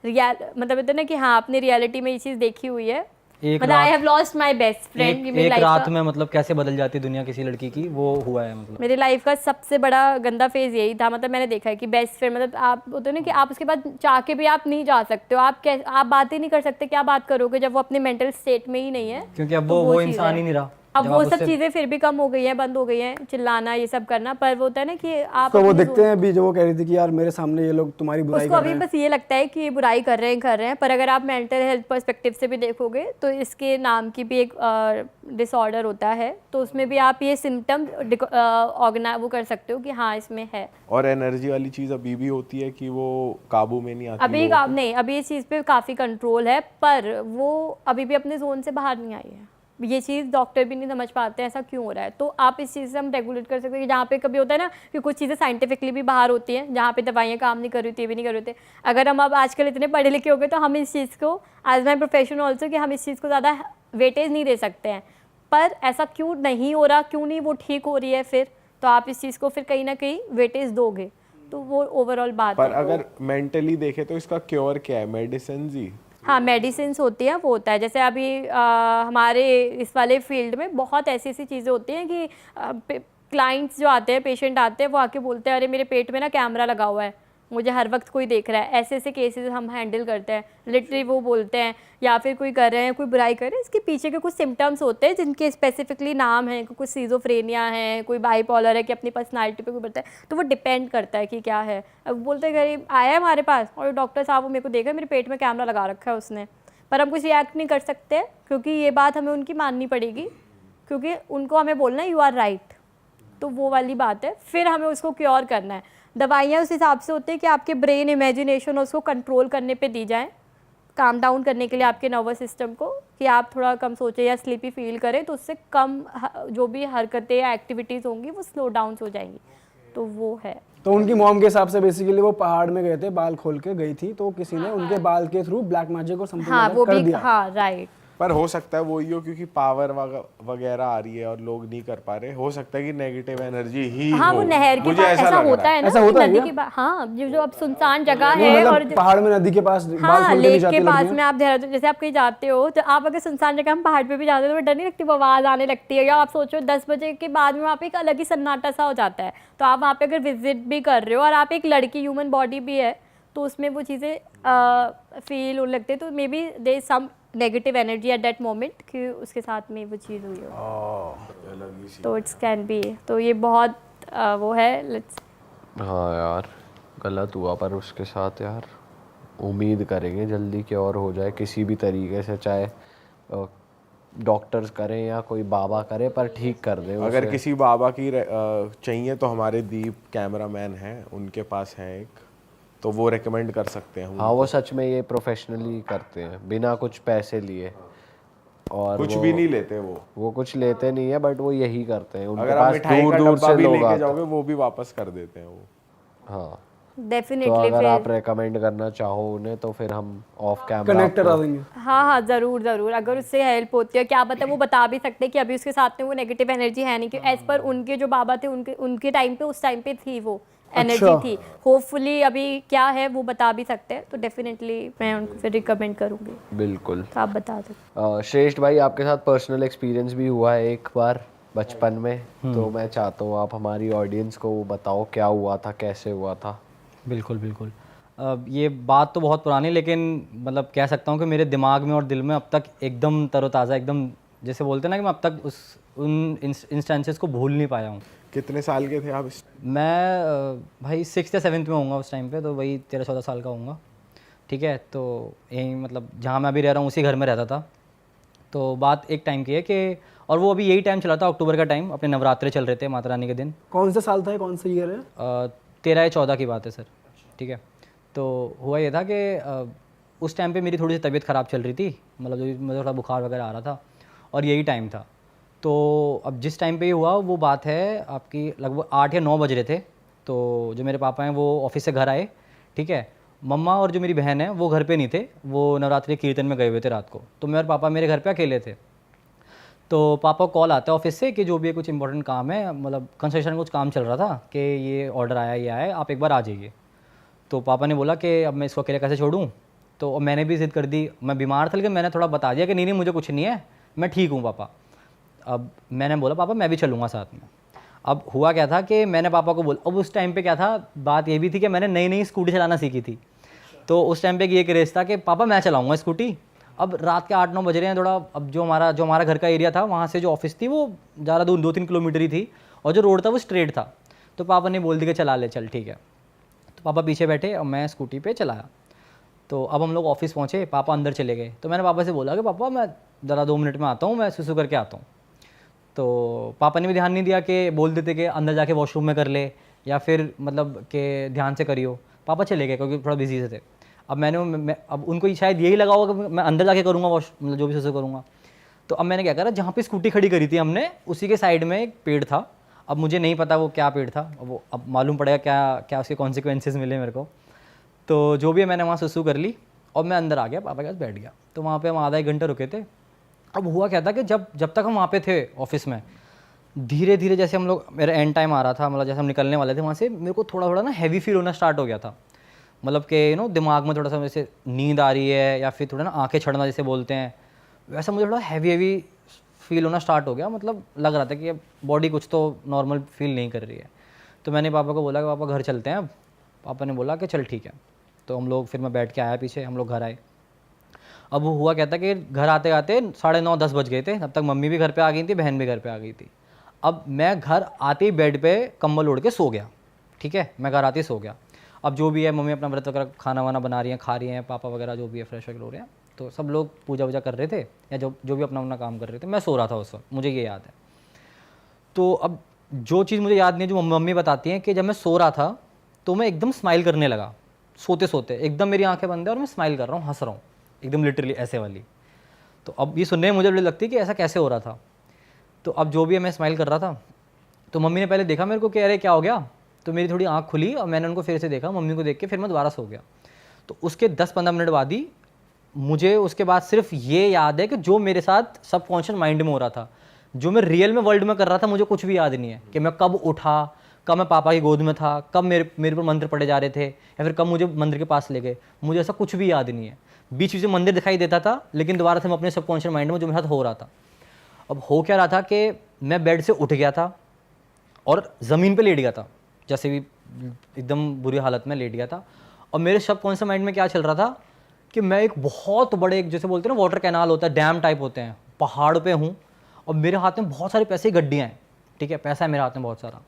मतलब कहते हैं ना कि हाँ, आपने रियलिटी में ये चीज़ देखी हुई है, एक मतलब I have lost my best friend. एक रात में मतलब कैसे बदल जाती दुनिया किसी लड़की की, वो हुआ है मतलब। मेरी लाइफ का सबसे बड़ा गंदा फेज यही था, मतलब मैंने देखा है कि बेस्ट फ्रेंड, मतलब आप होते हो ना कि आप उसके बाद चाह के भी आप नहीं जा सकते हो, आप बात ही नहीं कर सकते, क्या बात करोगे जब वो अपने मेंटल स्टेट में ही नहीं है, क्योंकि अब तो वो चीज़ इंसान है। ही नहीं रहा। अब जब वो आप सब उससे- चीज़ें फिर भी कम हो गई हैं, बंद हो गई हैं, चिल्लाना ये सब करना, पर वो होता है ना कि आप तो वो अपनी दिखते हैं अभी, जो वो कह रही थी कि यार मेरे सामने ये लोग तुम्हारी बुराई उसको कर अभी रहे हैं। बस ये लगता है कि ये बुराई कर रहे हैं, पर अगर आप मेंटल हेल्थ पर्सपेक्टिव से भी देखोगे तो इसके नाम की भी एक डिसऑर्डर होता है, तो उसमें भी आप ये सिम्टम वो कर सकते हो कि हाँ इसमें है। और एनर्जी वाली चीज अभी भी होती है कि वो काबू में नहीं आती अभी लोगों को? नहीं, अभी इस चीज़ पे काफ़ी कंट्रोल है, पर वो अभी भी अपने जोन से बाहर नहीं आई है। ये चीज़ डॉक्टर भी नहीं समझ पाते हैं ऐसा क्यों हो रहा है, तो आप इस चीज़ से हम रेगुलेट कर सकते हैं कि जहाँ पे कभी होता है ना कि कुछ चीज़ें साइंटिफिकली भी बाहर होती हैं, जहाँ पे दवाइयाँ काम नहीं कर रही थी, भी नहीं कर रहे थे। अगर हम अब आजकल इतने पढ़े लिखे हो गए, तो हम इस चीज़ को एज माई प्रोफेशन ऑल्सो कि हम इस चीज़ को ज़्यादा वेटेज नहीं दे सकते हैं, पर ऐसा क्यों नहीं हो रहा, क्यों नहीं वो ठीक हो रही है, फिर तो आप इस चीज़ को फिर कहीं ना कहीं वेटेज दोगे, तो वो ओवरऑल बात पर है। अगर मेंटली देखे तो इसका क्योर क्या है? मेडिसिन ही? हाँ, मेडिसिन होती हैं, वो होता है जैसे अभी हमारे इस वाले फील्ड में बहुत ऐसी ऐसी चीज़ें होती हैं कि क्लाइंट्स जो आते हैं, पेशेंट आते हैं, वो आके बोलते हैं अरे मेरे पेट में ना कैमरा लगा हुआ है, मुझे हर वक्त कोई देख रहा है, ऐसे ऐसे केसेस हम हैंडल करते हैं। लिटरली वो बोलते हैं, या फिर कोई कर रहे हैं, कोई बुराई कर रहे हैं, इसके पीछे के कुछ सिम्टम्स होते हैं जिनके स्पेसिफिकली नाम हैं, कुछ सीजोफ्रेनिया है, कोई बाइपोलर है कि अपनी पर्सनालिटी पे कोई बढ़ता है, तो वो डिपेंड करता है कि क्या है। अब बोलते हैं गरीब आया है हमारे पास और डॉक्टर साहब वो मेरे को देखा, मेरे पेट में कैमरा लगा रखा है उसने, पर हम कुछ रिएक्ट नहीं कर सकते क्योंकि ये बात हमें उनकी माननी पड़ेगी, क्योंकि उनको हमें बोलना है यू आर राइट, तो वो वाली बात है। फिर हमें उसको क्योर करना है। दवाइयाँ उस हिसाब से होती है कि आपके ब्रेन इमेजिनेशन उसको कंट्रोल करने पे दी जाए, काम डाउन करने के लिए आपके नर्वस सिस्टम को, कि आप थोड़ा कम सोचें या स्लीपी फील करें, तो उससे कम जो भी हरकतें या एक्टिविटीज़ होंगी वो स्लो डाउन हो जाएंगी, तो वो है। तो उनकी मॉम के हिसाब से बेसिकली वो पहाड़ में गए थे, बाल खोल के गई थी, तो किसी ने उनके बाल के थ्रू ब्लैक मैजिक और समथिंग हाँ वो कर भी, दिया। हाँ राइट। पर हो सकता है वही हो क्योंकि पावर वगैरह आ रही है और लोग नहीं कर पा रहे। हो सकता है कि नेगेटिव एनर्जी ही हाँ हो। वो नहर के मुझे पास ऐसा ऐसा लग होता रहा है ना, ऐसा होता है नदी क्या? के पास, हाँ जो अब सुनसान जगह नहीं, है, मतलब और पहाड़ में नदी के पास बाल हाँ खोल के नहीं लेक जाती के पास लड़कियां? में आप देहरादून जैसे आप कहीं जाते हो, तो आप अगर सुनसान जगह हम पहाड़ पे भी जाते हो तो डर नहीं लगती, वो आवाज़ आने लगती है, या आप सोचो 10 बजे के बाद में वहाँ पे एक अलग ही सन्नाटा सा हो जाता है, तो आप वहाँ पे अगर विजिट भी कर रहे हो और आप एक लड़की, ह्यूमन बॉडी भी है, तो उसमें वो चीज़ें फील होने लगती है, तो maybe there is some negative energy at that moment कि उसके साथ में वो चीज़ हुई हो, तो इट्स कैन बी। तो ये बहुत वो है, लेट्स। हाँ यार गलत हुआ, पर उसके साथ यार उम्मीद करेंगे जल्दी क्योर हो जाए किसी भी तरीके से, चाहे डॉक्टर्स करें या कोई बाबा करे पर ठीक कर दे अगर उसे। किसी बाबा की चाहिए तो हमारे दीप कैमरामैन हैं, उनके पास है एक, तो वो रेकमेंड कर सकते हैं। हाँ वो सच में ये प्रोफेशनली करते हैं बिना कुछ पैसे लिए, और कुछ वो भी नहीं लेते वो। कुछ लेते नहीं है बट वो यही करते हैं। उनके अगर आप पास मिठाई दूर का दूर डब्बा से भी लोग लेके आते जाओगे वो भी वापस कर देते हैं वो। हाँ तो डेफिनेटली अगर आप फिर रेकमेंड करना चाहो उन्हें तो फिर हम ऑफ कैमरा कनेक्ट करा देंगे। हाँ हाँ ज़रूर ज़रूर, अगर उससे हेल्प होती है, क्या पता वो बता भी सकते हैं कि अभी उसके साथ में वो नेगेटिव एनर्जी है नहीं, कि एज पर उनके जो बाबा थे उनके उनके टाइम पे उस टाइम पे थी वो एनर्जी थी। होपफुली अभी क्या है वो बता भी सकते हैं, तो डेफिनेटली मैं उनको फिर रिकमेंड करूँगी। बिल्कुल। तो आप बता दो। श्रेष्ठ भाई आपके साथ पर्सनल एक्सपीरियंस भी हुआ है एक बार बचपन में, तो मैं चाहता हूँ आप हमारी ऑडियंस को बताओ क्या हुआ था, कैसे हुआ था। बिल्कुल बिल्कुल। ये बात तो बहुत पुरानी, लेकिन मतलब कह सकता हूँ कि मेरे दिमाग में और दिल में अब तक एकदम तरोताज़ा, एकदम जैसे बोलते हैं ना कि मैं अब तक उन इंस्टेंसेस को भूल नहीं पाया हूँ। कितने साल के थे आप? मैं भाई 6th या 7th में होऊंगा उस टाइम पे, तो वही 13-14 साल का होऊंगा। ठीक है, तो यहीं मतलब जहाँ मैं अभी रह रहा हूँ उसी घर में रहता था। तो बात एक टाइम की है कि, और वो अभी यही टाइम चला था, अक्टूबर का टाइम, अपने नवरात्रे चल रहे थे माता रानी के दिन। कौन सा साल था, कौन सा ईयर है? 13 या 14 की बात है सर। ठीक है, तो हुआ ये था कि उस टाइम पे मेरी थोड़ी सी तबीयत ख़राब चल रही थी, मतलब जो मुझे थोड़ा बुखार वगैरह आ रहा था, और यही टाइम था। तो अब जिस टाइम पे ये हुआ वो बात है आपकी लगभग 8 या 9 बज रहे थे। तो जो मेरे पापा हैं वो ऑफिस से घर आए। ठीक है, मम्मा और जो मेरी बहन है वो घर पे नहीं थे, वो नवरात्रि कीर्तन में गए हुए थे रात को। तो मैं और पापा मेरे घर पे अकेले थे। तो पापा को कॉल आता है ऑफिस से कि जो भी कुछ इंपॉर्टेंट काम है, मतलब कंस्ट्रक्शन का कुछ काम चल रहा था, कि ये ऑर्डर आया, ये आया, आप एक बार आ जाइए। तो पापा ने बोला कि अब मैं इसको अकेले कैसे छोड़ूँ। तो मैंने भी ज़िद कर दी, मैं बीमार था लेकिन मैंने थोड़ा बता दिया कि नहीं नहीं मुझे कुछ नहीं है, मैं ठीक हूँ पापा। अब मैंने बोला पापा मैं भी चलूँगा साथ में। अब हुआ क्या था कि मैंने पापा को बोला, अब उस टाइम पे क्या था, बात ये भी थी कि मैंने नई नई स्कूटी चलाना सीखी थी। तो उस टाइम पे ये क्रेज़ था कि पापा मैं चलाऊँगा स्कूटी। अब रात के 8-9 बज रहे हैं थोड़ा, अब जो हमारा घर का एरिया था वहाँ से जो ऑफिस थी वो ज़्यादा दूर 2-3 किलोमीटर ही थी, और जो रोड था वो स्ट्रेट था। तो पापा ने बोल दिया कि चला ले चल, ठीक है। तो पापा पीछे बैठे और मैं स्कूटी पे चलाया। तो अब हम लोग ऑफिस पहुँचे, पापा अंदर चले गए। तो मैंने पापा से बोला कि पापा मैं ज़रा 2 मिनट में आता हूँ, मैं सुसु करके आता हूँ। तो पापा ने भी ध्यान नहीं दिया, कि बोल देते कि अंदर जाके वॉशरूम में कर ले, या फिर मतलब कि ध्यान से करियो। पापा चले गए क्योंकि थोड़ा बिजी से थे। अब मैं अब उनको शायद यही लगा होगा कि मैं अंदर जाके करूँगा मतलब जो भी सुसु करूँगा। तो अब मैंने क्या करा, जहाँ पे स्कूटी खड़ी करी थी हमने उसी के साइड में एक पेड़ था। अब मुझे नहीं पता वो क्या पेड़ था, वो अब मालूम पड़ेगा क्या क्या उसके कॉन्सिक्वेंसेस मिले मेरे को। तो जो भी है मैंने वहाँ सुसु कर ली और मैं अंदर आ गया, पापा के पास बैठ गया। तो वहाँ पे हम आधा 1 घंटा रुके थे। अब हुआ क्या था कि जब तक हम वहाँ पे थे ऑफिस में, धीरे धीरे जैसे हम लोग, मेरा एंड टाइम आ रहा था, मतलब जैसे हम निकलने वाले थे वहाँ से, मेरे को थोड़ा थोड़ा ना हैवी फील होना स्टार्ट हो गया था। मतलब कि दिमाग में थोड़ा सा वैसे नींद आ रही है, या फिर थोड़ा ना आंखें छड़ना जैसे बोलते हैं, वैसा मुझे थोड़ा हैवी फील होना स्टार्ट हो गया। मतलब लग रहा था कि अब बॉडी कुछ तो नॉर्मल फील नहीं कर रही है। तो मैंने पापा को बोला कि पापा घर चलते हैं अब। पापा ने बोला कि चल ठीक है। तो हम लोग, फिर मैं बैठ के आया पीछे, हम लोग घर आए। अब वो हुआ क्या था कि घर आते आते 9:30-10 बज गए थे। तब तक मम्मी भी घर पे आ गई थी, बहन भी घर पे आ गई थी। अब मैं घर आते ही बेड पे कंबल ओढ़ के सो गया। ठीक है, मैं घर आते ही सो गया। अब जो भी है, मम्मी अपना व्रत वगैरह खाना वाना बना रही हैं, खा रही हैं, पापा वगैरह जो भी है फ्रेश वगैरह हो रहे हैं। तो सब लोग पूजा वूजा कर रहे थे, या जो भी अपना काम कर रहे थे। मैं सो रहा था उस वक्त, मुझे ये याद है। तो अब जो चीज़ मुझे याद नहीं है, जो मम्मी बताती हैं, कि जब मैं सो रहा था तो मैं एकदम स्माइल करने लगा। सोते सोते एकदम मेरी आंखें बंद है और मैं स्माइल कर रहा हूँ, हंस रहा हूँ एकदम लिटरली ऐसे वाली। तो अब ये सुनने में मुझे बड़ी लगती है कि ऐसा कैसे हो रहा था। तो अब जो भी है, मैं स्माइल कर रहा था। तो मम्मी ने पहले देखा मेरे को कि अरे क्या हो गया। तो मेरी थोड़ी आँख खुली और मैंने उनको फिर से देखा, मम्मी को देख के फिर मैं दोबारा सो गया। तो उसके 10-15 मिनट बाद ही मुझे उसके बाद सिर्फ ये याद है कि जो मेरे साथ सबकॉन्शियस माइंड में हो रहा था, जो मैं रियल में वर्ल्ड में कर रहा था, मुझे कुछ भी याद नहीं है। कि मैं कब उठा, कब मैं पापा की गोद में था, कब मेरे पर मंत्र पढ़े जा रहे थे, या फिर कब मुझे मंदिर के पास ले गए, मुझे ऐसा कुछ भी याद नहीं है। बीच बीच में मंदिर दिखाई देता था, लेकिन दोबारा से मैं अपने सबकॉन्शियस माइंड में जो मेरे साथ हो रहा था। अब हो क्या रहा था कि मैं बेड से उठ गया था और ज़मीन पे लेट गया था, जैसे भी एकदम बुरी हालत में लेट गया था। और मेरे सबकॉन्शियस माइंड में क्या चल रहा था कि मैं एक बहुत बड़े, एक जैसे बोलते हैं ना वाटर कैनाल होता है, डैम टाइप होते हैं, पहाड़ पे हूँ और मेरे हाथ में बहुत सारे पैसे की गड्डियाँ हैं। ठीक है, पैसा है मेरे हाथ में बहुत सारा।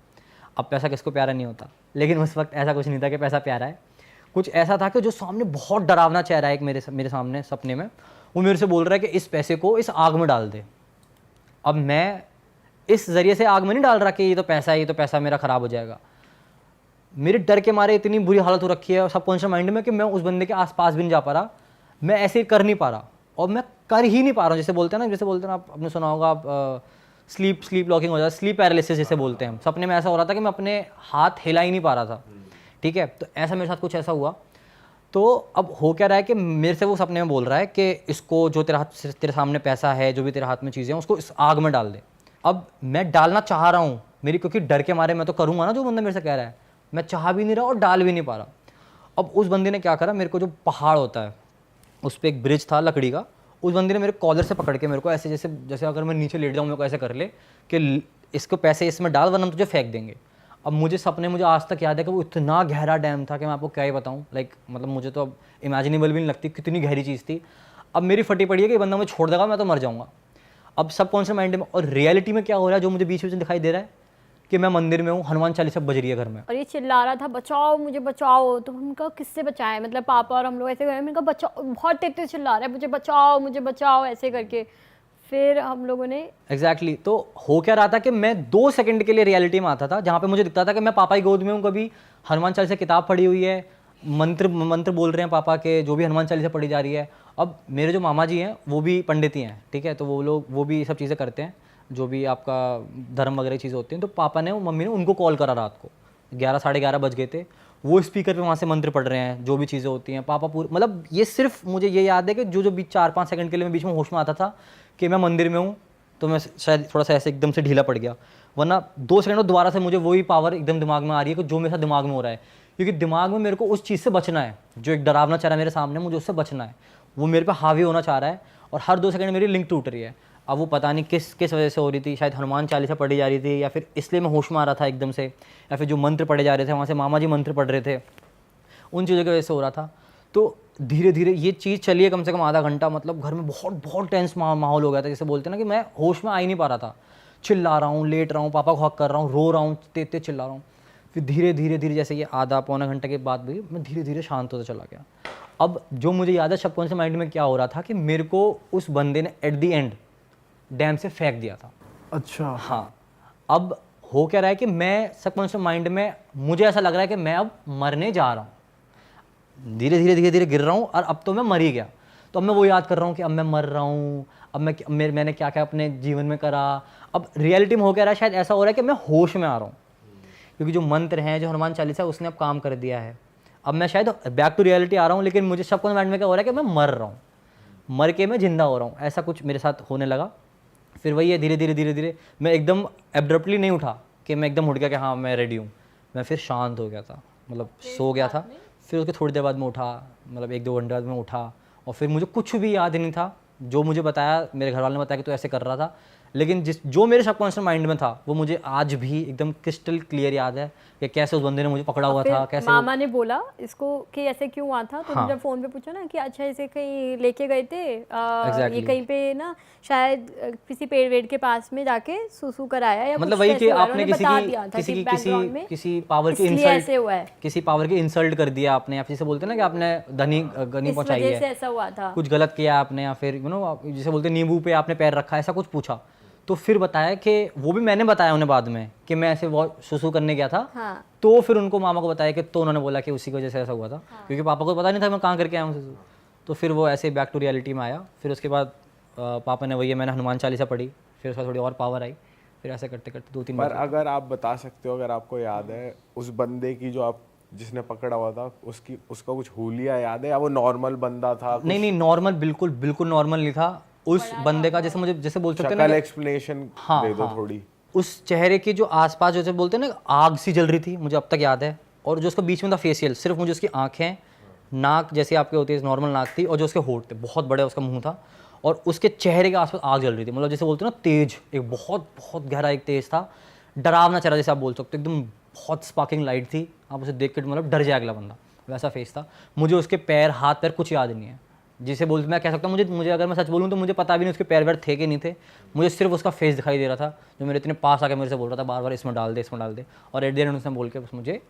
अब पैसा किसको प्यारा नहीं होता, लेकिन उस वक्त ऐसा कुछ नहीं था कि पैसा प्यारा है। कुछ ऐसा था कि जो सामने बहुत डरावना चेहरा है एक मेरे सामने सपने में, वो मेरे से बोल रहा है कि इस पैसे को इस आग में डाल दे। अब मैं इस ज़रिए से आग में नहीं डाल रहा कि ये तो पैसा है, ये तो पैसा मेरा ख़राब हो जाएगा। मेरे डर के मारे इतनी बुरी हालत हो रखी है सबकॉन्शियस माइंड में कि मैं उस बंदे के आसपास भी नहीं जा पा रहा, मैं ऐसे कर नहीं पा रहा और मैं कर ही नहीं पा रहा हूँ। जैसे बोलते हैं ना, आपने सुना होगा, आप स्लीप लॉकिंग हो जाता है, स्लीप पैरालिसिस जैसे बोलते हैं। सपने में ऐसा हो रहा था कि मैं अपने हाथ हिला ही नहीं पा रहा था, ठीक है। तो ऐसा मेरे साथ कुछ ऐसा हुआ। तो अब हो क्या रहा है कि मेरे से वो सपने में बोल रहा है कि इसको, जो तेरे सामने पैसा है, जो भी तेरे हाथ में चीज़ें हैं, उसको इस आग में डाल दे। अब मैं डालना चाह रहा हूँ, मेरी क्योंकि डर के मारे मैं तो करूँगा ना जो बंदा मेरे से कह रहा है, मैं चाह भी नहीं रहा और डाल भी नहीं पा रहा। अब उस बंदे ने क्या करा, मेरे को जो पहाड़ होता है उस पर एक ब्रिज था लकड़ी का, उस बंदे ने मेरे कॉलर से पकड़ के मेरे को ऐसे, जैसे अगर मैं नीचे लेट जाऊँ मेरे को ऐसे कर ले कि इसको पैसे इसमें डाल वरना तुझे फेंक देंगे। अब मुझे आज तक याद है कि वो इतना गहरा डैम था कि मैं आपको क्या ही बताऊँ, मतलब मुझे तो अब इमेजिनेबल भी नहीं लगती कितनी गहरी चीज़ थी। अब मेरी फटी पड़ी है कि बंदा मुझे छोड़ देगा मैं तो मर जाऊँगा। अब सबकॉन्शियस माइंड में और रियलिटी में क्या हो रहा है, जो मुझे बीच में दिखाई दे रहा है कि मैं मंदिर में हूँ, हनुमान चालीसा बज रही है घर में, और ये चिल्ला रहा था बचाओ मुझे बचाओ। तो उनका किससे बचाएं, मतलब पापा और हम लोग ऐसे मैंने कहा बचाओ, बहुत तेज चिल्ला रहा है मुझे बचाओ ऐसे करके। फिर हम लोगों ने एग्जैक्टली तो हो क्या रहा था कि मैं 2 सेकंड के लिए रियलिटी में आता था जहाँ पे मुझे दिखता था कि मैं पापा की गोद में हूँ, कभी हनुमान चालीसा किताब पढ़ी हुई है, मंत्र बोल रहे हैं पापा के, जो भी हनुमान चालीसा पढ़ी जा रही है। अब मेरे जो मामा जी हैं वो भी पंडित ही हैं, ठीक है, तो वो भी सब चीज़ें करते हैं, जो भी आपका धर्म वगैरह चीज़ें होती हैं। तो पापा ने, मम्मी ने उनको कॉल करा रात को 11 साढ़े 11 बज गए थे, वो स्पीकर पे वहाँ से मंत्र पढ़ रहे हैं, जो भी चीज़ें होती हैं। पापा पूरे, मतलब ये सिर्फ मुझे ये याद है कि जो बीच 4-5 सेकंड के लिए मैं बीच में होश में आता था कि मैं मंदिर में हूँ, तो मैं शायद थोड़ा सा ऐसे एकदम से ढीला पड़ गया, वरना 2 सेकंड में दोबारा से मुझे वही पावर एकदम दिमाग में आ रही है कि जो मेरे साथ दिमाग में हो रहा है, क्योंकि दिमाग में मेरे को उस चीज़ से बचना है, जो एक डरावना चेहरा मेरे सामने, मुझे उससे बचना है, वो मेरे पे हावी होना चाह रहा है और हर 2 सेकंड मेरी लिंक टूट रही है। अब वो पता नहीं किस वजह से हो रही थी, शायद हनुमान चालीसा पढ़ी जा रही थी या फिर इसलिए मैं होश में आ रहा था एकदम से, या फिर जो मंत्र पढ़े जा रहे थे वहाँ से मामा जी मंत्र पढ़ रहे थे, उन चीज़ों की वजह से हो रहा था। तो धीरे धीरे ये चीज़ चली है कम से कम आधा घंटा, मतलब घर में बहुत टेंस माहौल हो गया था। जैसे बोलते हैं ना कि मैं होश में आ ही नहीं पा रहा था, चिल्ला रहा हूँ, लेट रहा हूँ, पापा को हक कर रहा हूँ, रो रहा हूँ, तेज चिल्ला रहा हूँ। फिर धीरे धीरे जैसे ये आधा पौना घंटे के बाद भी मैं धीरे धीरे शांत होता चला गया। अब जो मुझे याद है सबकॉन्शियस माइंड में क्या हो रहा था कि मेरे को उस बंदे ने एट द एंड डैम से फेंक दिया था। अच्छा, हाँ। अब हो क्या रहा है कि मैं सबकॉन्शियस माइंड में मुझे ऐसा लग रहा है कि मैं अब मरने जा रहा हूँ, धीरे धीरे गिर रहा हूँ और अब तो मैं मर ही गया। तो अब मैं वो याद कर रहा हूँ कि अब मैं मर रहा हूँ, अब मैंने क्या क्या अपने जीवन में करा। अब रियलिटी में हो क्या रहा है, शायद ऐसा हो रहा है कि मैं होश में आ रहा हूँ, क्योंकि जो मंत्र हैं, जो हनुमान चालीसा है, उसने अब काम कर दिया है। अब मैं शायद बैक टू रियलिटी आ रहा हूँ, लेकिन मुझे सबकॉन्शियस माइंड में क्या हो रहा है कि मैं मर रहा हूँ, मर के मैं जिंदा हो रहा हूँ, ऐसा कुछ मेरे साथ होने लगा। फिर वही है, धीरे धीरे मैं एकदम एब्रप्टली नहीं उठा कि मैं एकदम उठ गया कि हाँ मैं रेडी हूँ, मैं फिर शांत हो गया था, मतलब सो गया था। फिर उसके थोड़ी देर बाद मैं उठा, मतलब 1-2 घंटे बाद मैं उठा और फिर मुझे कुछ भी याद नहीं था। जो मुझे बताया, मेरे घर वाले ने बताया कि तू ऐसे कर रहा था, लेकिन जो मेरे सबकॉन्शियस माइंड में था वो मुझे आज भी एकदम क्रिस्टल क्लियर याद है कि कैसे उस बंदे ने मुझे पकड़ा हुआ था, कैसे मामा ने बोला इसको कि ऐसे क्यों हुआ था। तो हाँ। जब फोन पे पूछा ना कि अच्छा ऐसे कहीं लेके गए थे Exactly. ये कहीं पे ना शायद किसी पेड़ वेड़ के पास में जाके सूसू कराया या मतलब कुछ वही ऐसे कि हुआ है, आपने उन्होंने किसी बता की दिया था किसी कि की background में किसी पावर की इसलिए ऐसे हुआ है, किसी पावर की इंसल्ट कर दिया आपने, या फिर जैसे बोलते हैं ना कि आपने गनी इस पहुंचाई वजह से है, ऐसा हुआ था। कुछ गलत किया आपने, या फिर जैसे बोलते हैं नींबू पे आपने पैर रखा, ऐसा कुछ पूछा। तो फिर बताया कि वो भी मैंने बताया उन्हें बाद में कि मैं ऐसे सुसु करने गया था। हाँ। तो फिर उनको मामा को बताया कि, तो उन्होंने बोला कि उसी की वजह से ऐसा हुआ था, क्योंकि पापा को पता नहीं था मैं कहाँ करके आया हूँ सुसु। तो फिर वो ऐसे बैक टू रियलिटी में आया। फिर उसके बाद पापा ने वही, मैंने हनुमान चालीसा पढ़ी, फिर उसका थोड़ी और पावर आई, फिर ऐसे करते करते 2-3 पर अगर आप बता सकते हो, अगर आपको याद है उस बंदे की जो आप जिसने पकड़ा हुआ था, उसका कुछ हुलिया याद है या वो नॉर्मल बंदा था? नहीं, नॉर्मल, बिल्कुल नॉर्मल नहीं था उस बंदे का। जैसे बोल सकते हैं ना, एक्सप्लेनेशन दे दो थोड़ी। उस चेहरे के जो आसपास जैसे बोलते हैं ना आग सी जल रही थी, मुझे अब तक याद है। और जो उसका बीच में था फेशियल, सिर्फ मुझे उसकी आंखें, नाक जैसे आपके होती है नॉर्मल नाक थी, और जो उसके होंठ थे बहुत बड़े, उसका मुंह था, और उसके चेहरे के आसपास आग जल रही थी। मतलब जैसे बोलते हैं ना तेज, एक बहुत गहरा एक तेज था, डरावना चेहरा जैसे आप बोल सकते हो, एकदम बहुत स्पार्किंग लाइट थी, आप उसे देख के मतलब डर जाएगा बंदा, वैसा फेस था। मुझे उसके पैर, हाथ पैर कुछ याद नहीं है। जिसे बोल मैं कह सकता हूँ, मुझे अगर मैं सच बोलूँ तो मुझे पता भी नहीं उसके पैर वैर थे कि नहीं थे, मुझे सिर्फ उसका फेस दिखाई दे रहा था, जो मेरे इतने पास आके मेरे से बोल रहा था बार बार इसमें डाल दे, इसमें डाल दे, और एट द एंड उसने बोल के बस मुझे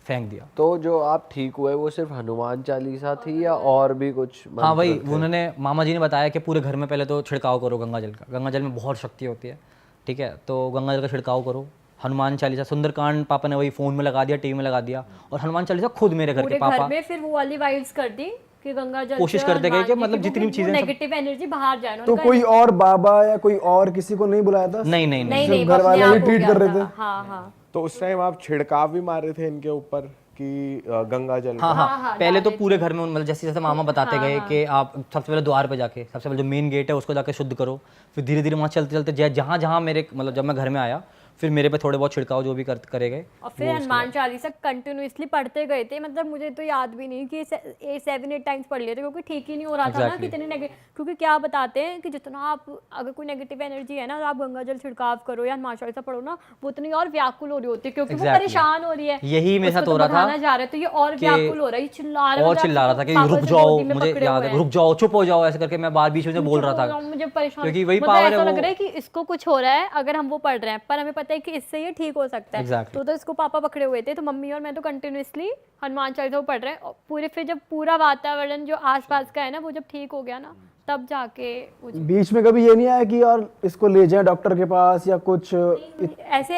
फेंक दिया। तो जो आप ठीक हुए वो सिर्फ हनुमान चालीसा थी या और भी कुछ हाँ मंत्र वही थे? उन्होंने मामा जी ने बताया कि पूरे घर में पहले तो छिड़काव करो गंगा जल का, गंगा जल में बहुत शक्ति होती है, ठीक है, तो गंगा जल का छिड़काव करो, हनुमान चालीसा, सुंदरकांड पापा ने वही फ़ोन में लगा दिया, टीवी में लगा दिया, और हनुमान चालीसा खुद मेरे घर पूरे के घर पापा में फिर वो वाली वाइब्स कर दी कि गंगा जल कोशिश से करते गए कि हनुमान जी मतलब की जितनी भी चीज़ें सब- नेगेटिव एनर्जी बाहर जाए। तो कोई और बाबा या कोई और किसी को नहीं बुलाया था? नहीं नहीं नहीं नहीं नहीं, घर वो वाले अपने ही आप हो ट्रीट गया कर रहे था। थे? हाँ हाँ तो उस टाइम आप छिड़काव भी मार रहे थे इनके ऊपर कि गंगा जल हाँ का? हाँ पहले तो पूरे घर में मतलब जैसे जैसे मामा बताते गए कि आप सबसे पहले द्वार पे जाके सबसे पहले जो मेन गेट है उसको जाके शुद्ध करो, फिर धीरे धीरे वहाँ चलते चलते जहाँ जहाँ मेरे मतलब जब मैं घर में आया फिर मेरे पे थोड़े बहुत छिड़काव जो भी करे गए। और फिर हनुमान चालीसा कंटिन्यूअसली पढ़ते गए थे, मतलब मुझे तो याद भी नहीं कि 7-8 टाइम्स पढ़ लिए थे, क्योंकि ठीक ही नहीं हो रहा था ना कितने नेगेटिव, क्योंकि क्या बताते हैं कि जितना आप अगर कोई नेगेटिव एनर्जी है ना तो आप गंगा जल छिड़काव करो या हनुमान चालीसा पढ़ो ना, वो उतनी और व्याकुल हो रही होती है, क्योंकि वो परेशान हो रही है, यही मेरे साथ हो रहा था जा रहा है, तो ये और व्याकुल हो रहा है, चिल्ला रहा है, और चिल्ला रहा था कि रुक जाओ, मुझे याद है रुक जाओ चुप हो जाओ, ऐसे करके मैं बार बीच में बोल रहा था मुझे परेशान, क्योंकि वही मतलब पावर ऐसा है लग रहा है कि इसको कुछ हो रहा है अगर हम वो पढ़ रहे हैं, पर हमें पता है कि इससे ये ठीक हो सकता है। Exactly. तो इसको पापा पकड़े हुए थे, तो मम्मी और मैं तो कंटिन्यूअसली हनुमान चालीसा पढ़ रहे हैं, और पूरे फिर जब पूरा वातावरण जो आसपास का है ना वो जब ठीक हो गया ना तब जाके बीच में कभी ये नहीं आया कि यार इसको ले जाएं डॉक्टर के पास या कुछ? ऐसी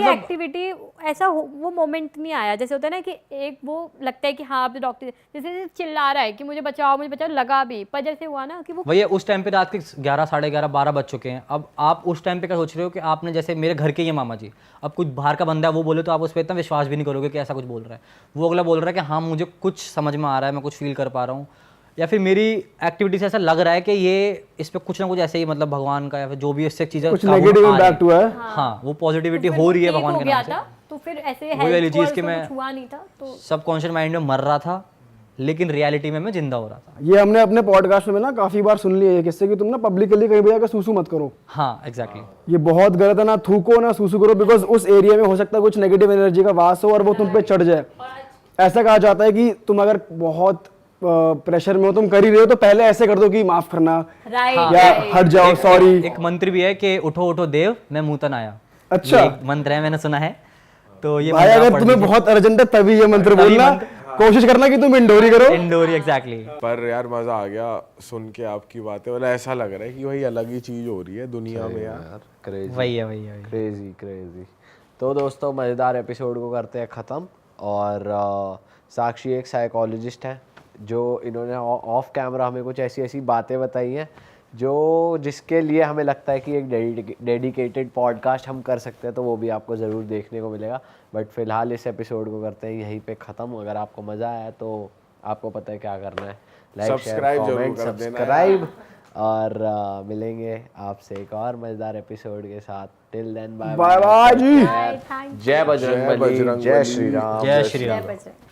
एक्टिविटी ऐसा वो मोमेंट नहीं आया, जैसे होता है ना कि एक वो लगता है कि हाँ अब डॉक्टर जैसे चिल्ला रहा है कि मुझे बचाओ लगा भी, पर जैसे हुआ ना कि वो भैया उस टाइम पे रात के 11 साढ़े 11 12 बज चुके हैं। अब आप उस टाइम पे क्या सोच रहे हो कि आपने जैसे मेरे घर के ही मामा जी, अब कुछ बाहर का बंदा है वो बोले तो आप उस पर इतना विश्वास भी नहीं करोगे कि ऐसा कुछ बोल रहा है, वो अगला बोल रहा है कि हाँ मुझे कुछ समझ में आ रहा है, मैं कुछ फील कर पा रहा हूँ, या फिर मेरी एक्टिविटी से ऐसा लग रहा है कि ये इस पे कुछ ना कुछ ऐसे ही मतलब भगवान का या फिर जो भी इससे चीज़ें कुछ नेगेटिव इम्पैक्ट हुआ है? हाँ वो पॉजिटिविटी हो रही है भगवान के नाम से। तो फिर ऐसे वही वाली चीज़ कि मैं हुआ नहीं था, तो सबकॉन्शियस माइंड में मर रहा था लेकिन रियलिटी में मैं जिंदा हो रहा था। ये हमने अपने पॉडकास्ट में ना काफी बार सुन लिया है किससे कि तुम ना पब्लिकली कहीं भी जाकर सूसू मत करो। हाँ एग्जैक्टली ये बहुत गलत है, ना थूको ना सूसू करो, बिकॉज उस एरिया में हो सकता है कुछ नेगेटिव एनर्जी का वास हो और वो तुम पे चढ़ जाए। ऐसा कहा जाता है कि तुम अगर बहुत प्रेशर में हो, तुम कर ही रहे हो, तो पहले ऐसे कर दो कि माफ करना या हट जाओ, सॉरी। एक मंत्र भी है कि उठो उठो देव मैं मुंतन आया। अच्छा, ये एक मंत्र है, मैंने सुना है, तो ये भाई अगर तुम्हें बहुत अर्जेंट है तभी ये मंत्र बोलना, कोशिश करना कि तुम इंडोरी करो। इंडोरी एग्जैक्टली। पर यार मजा आ गया सुन के आपकी बातें, मतलब ऐसा लग रहा है कि वही अलग ही चीज हो रही है दुनिया में यार। क्रेजी वही है वही है क्रेजी क्रेजी। तो दोस्तों मज़ेदार एपिसोड को करते हैं ख़त्म, और साक्षी एक साइकोलॉजिस्ट है जो इन्होंने ऑफ कैमरा हमें कुछ ऐसी ऐसी बातें बताई हैं जो जिसके लिए हमें लगता है कि एक डेडिकेटेड पॉडकास्ट हम कर सकते हैं, तो वो भी आपको ज़रूर देखने को मिलेगा। बट फिलहाल इस एपिसोड को करते हैं यहीं पे ख़त्म। अगर आपको मज़ा आया तो आपको पता है क्या करना है, लाइक शेयर कमेंट सब्सक्राइब, और मिलेंगे आपसे एक और मज़ेदार एपिसोड के साथ। Till then bye bye bye जी। जय बजरंगबली, जय श्री राम, जय श्री राम।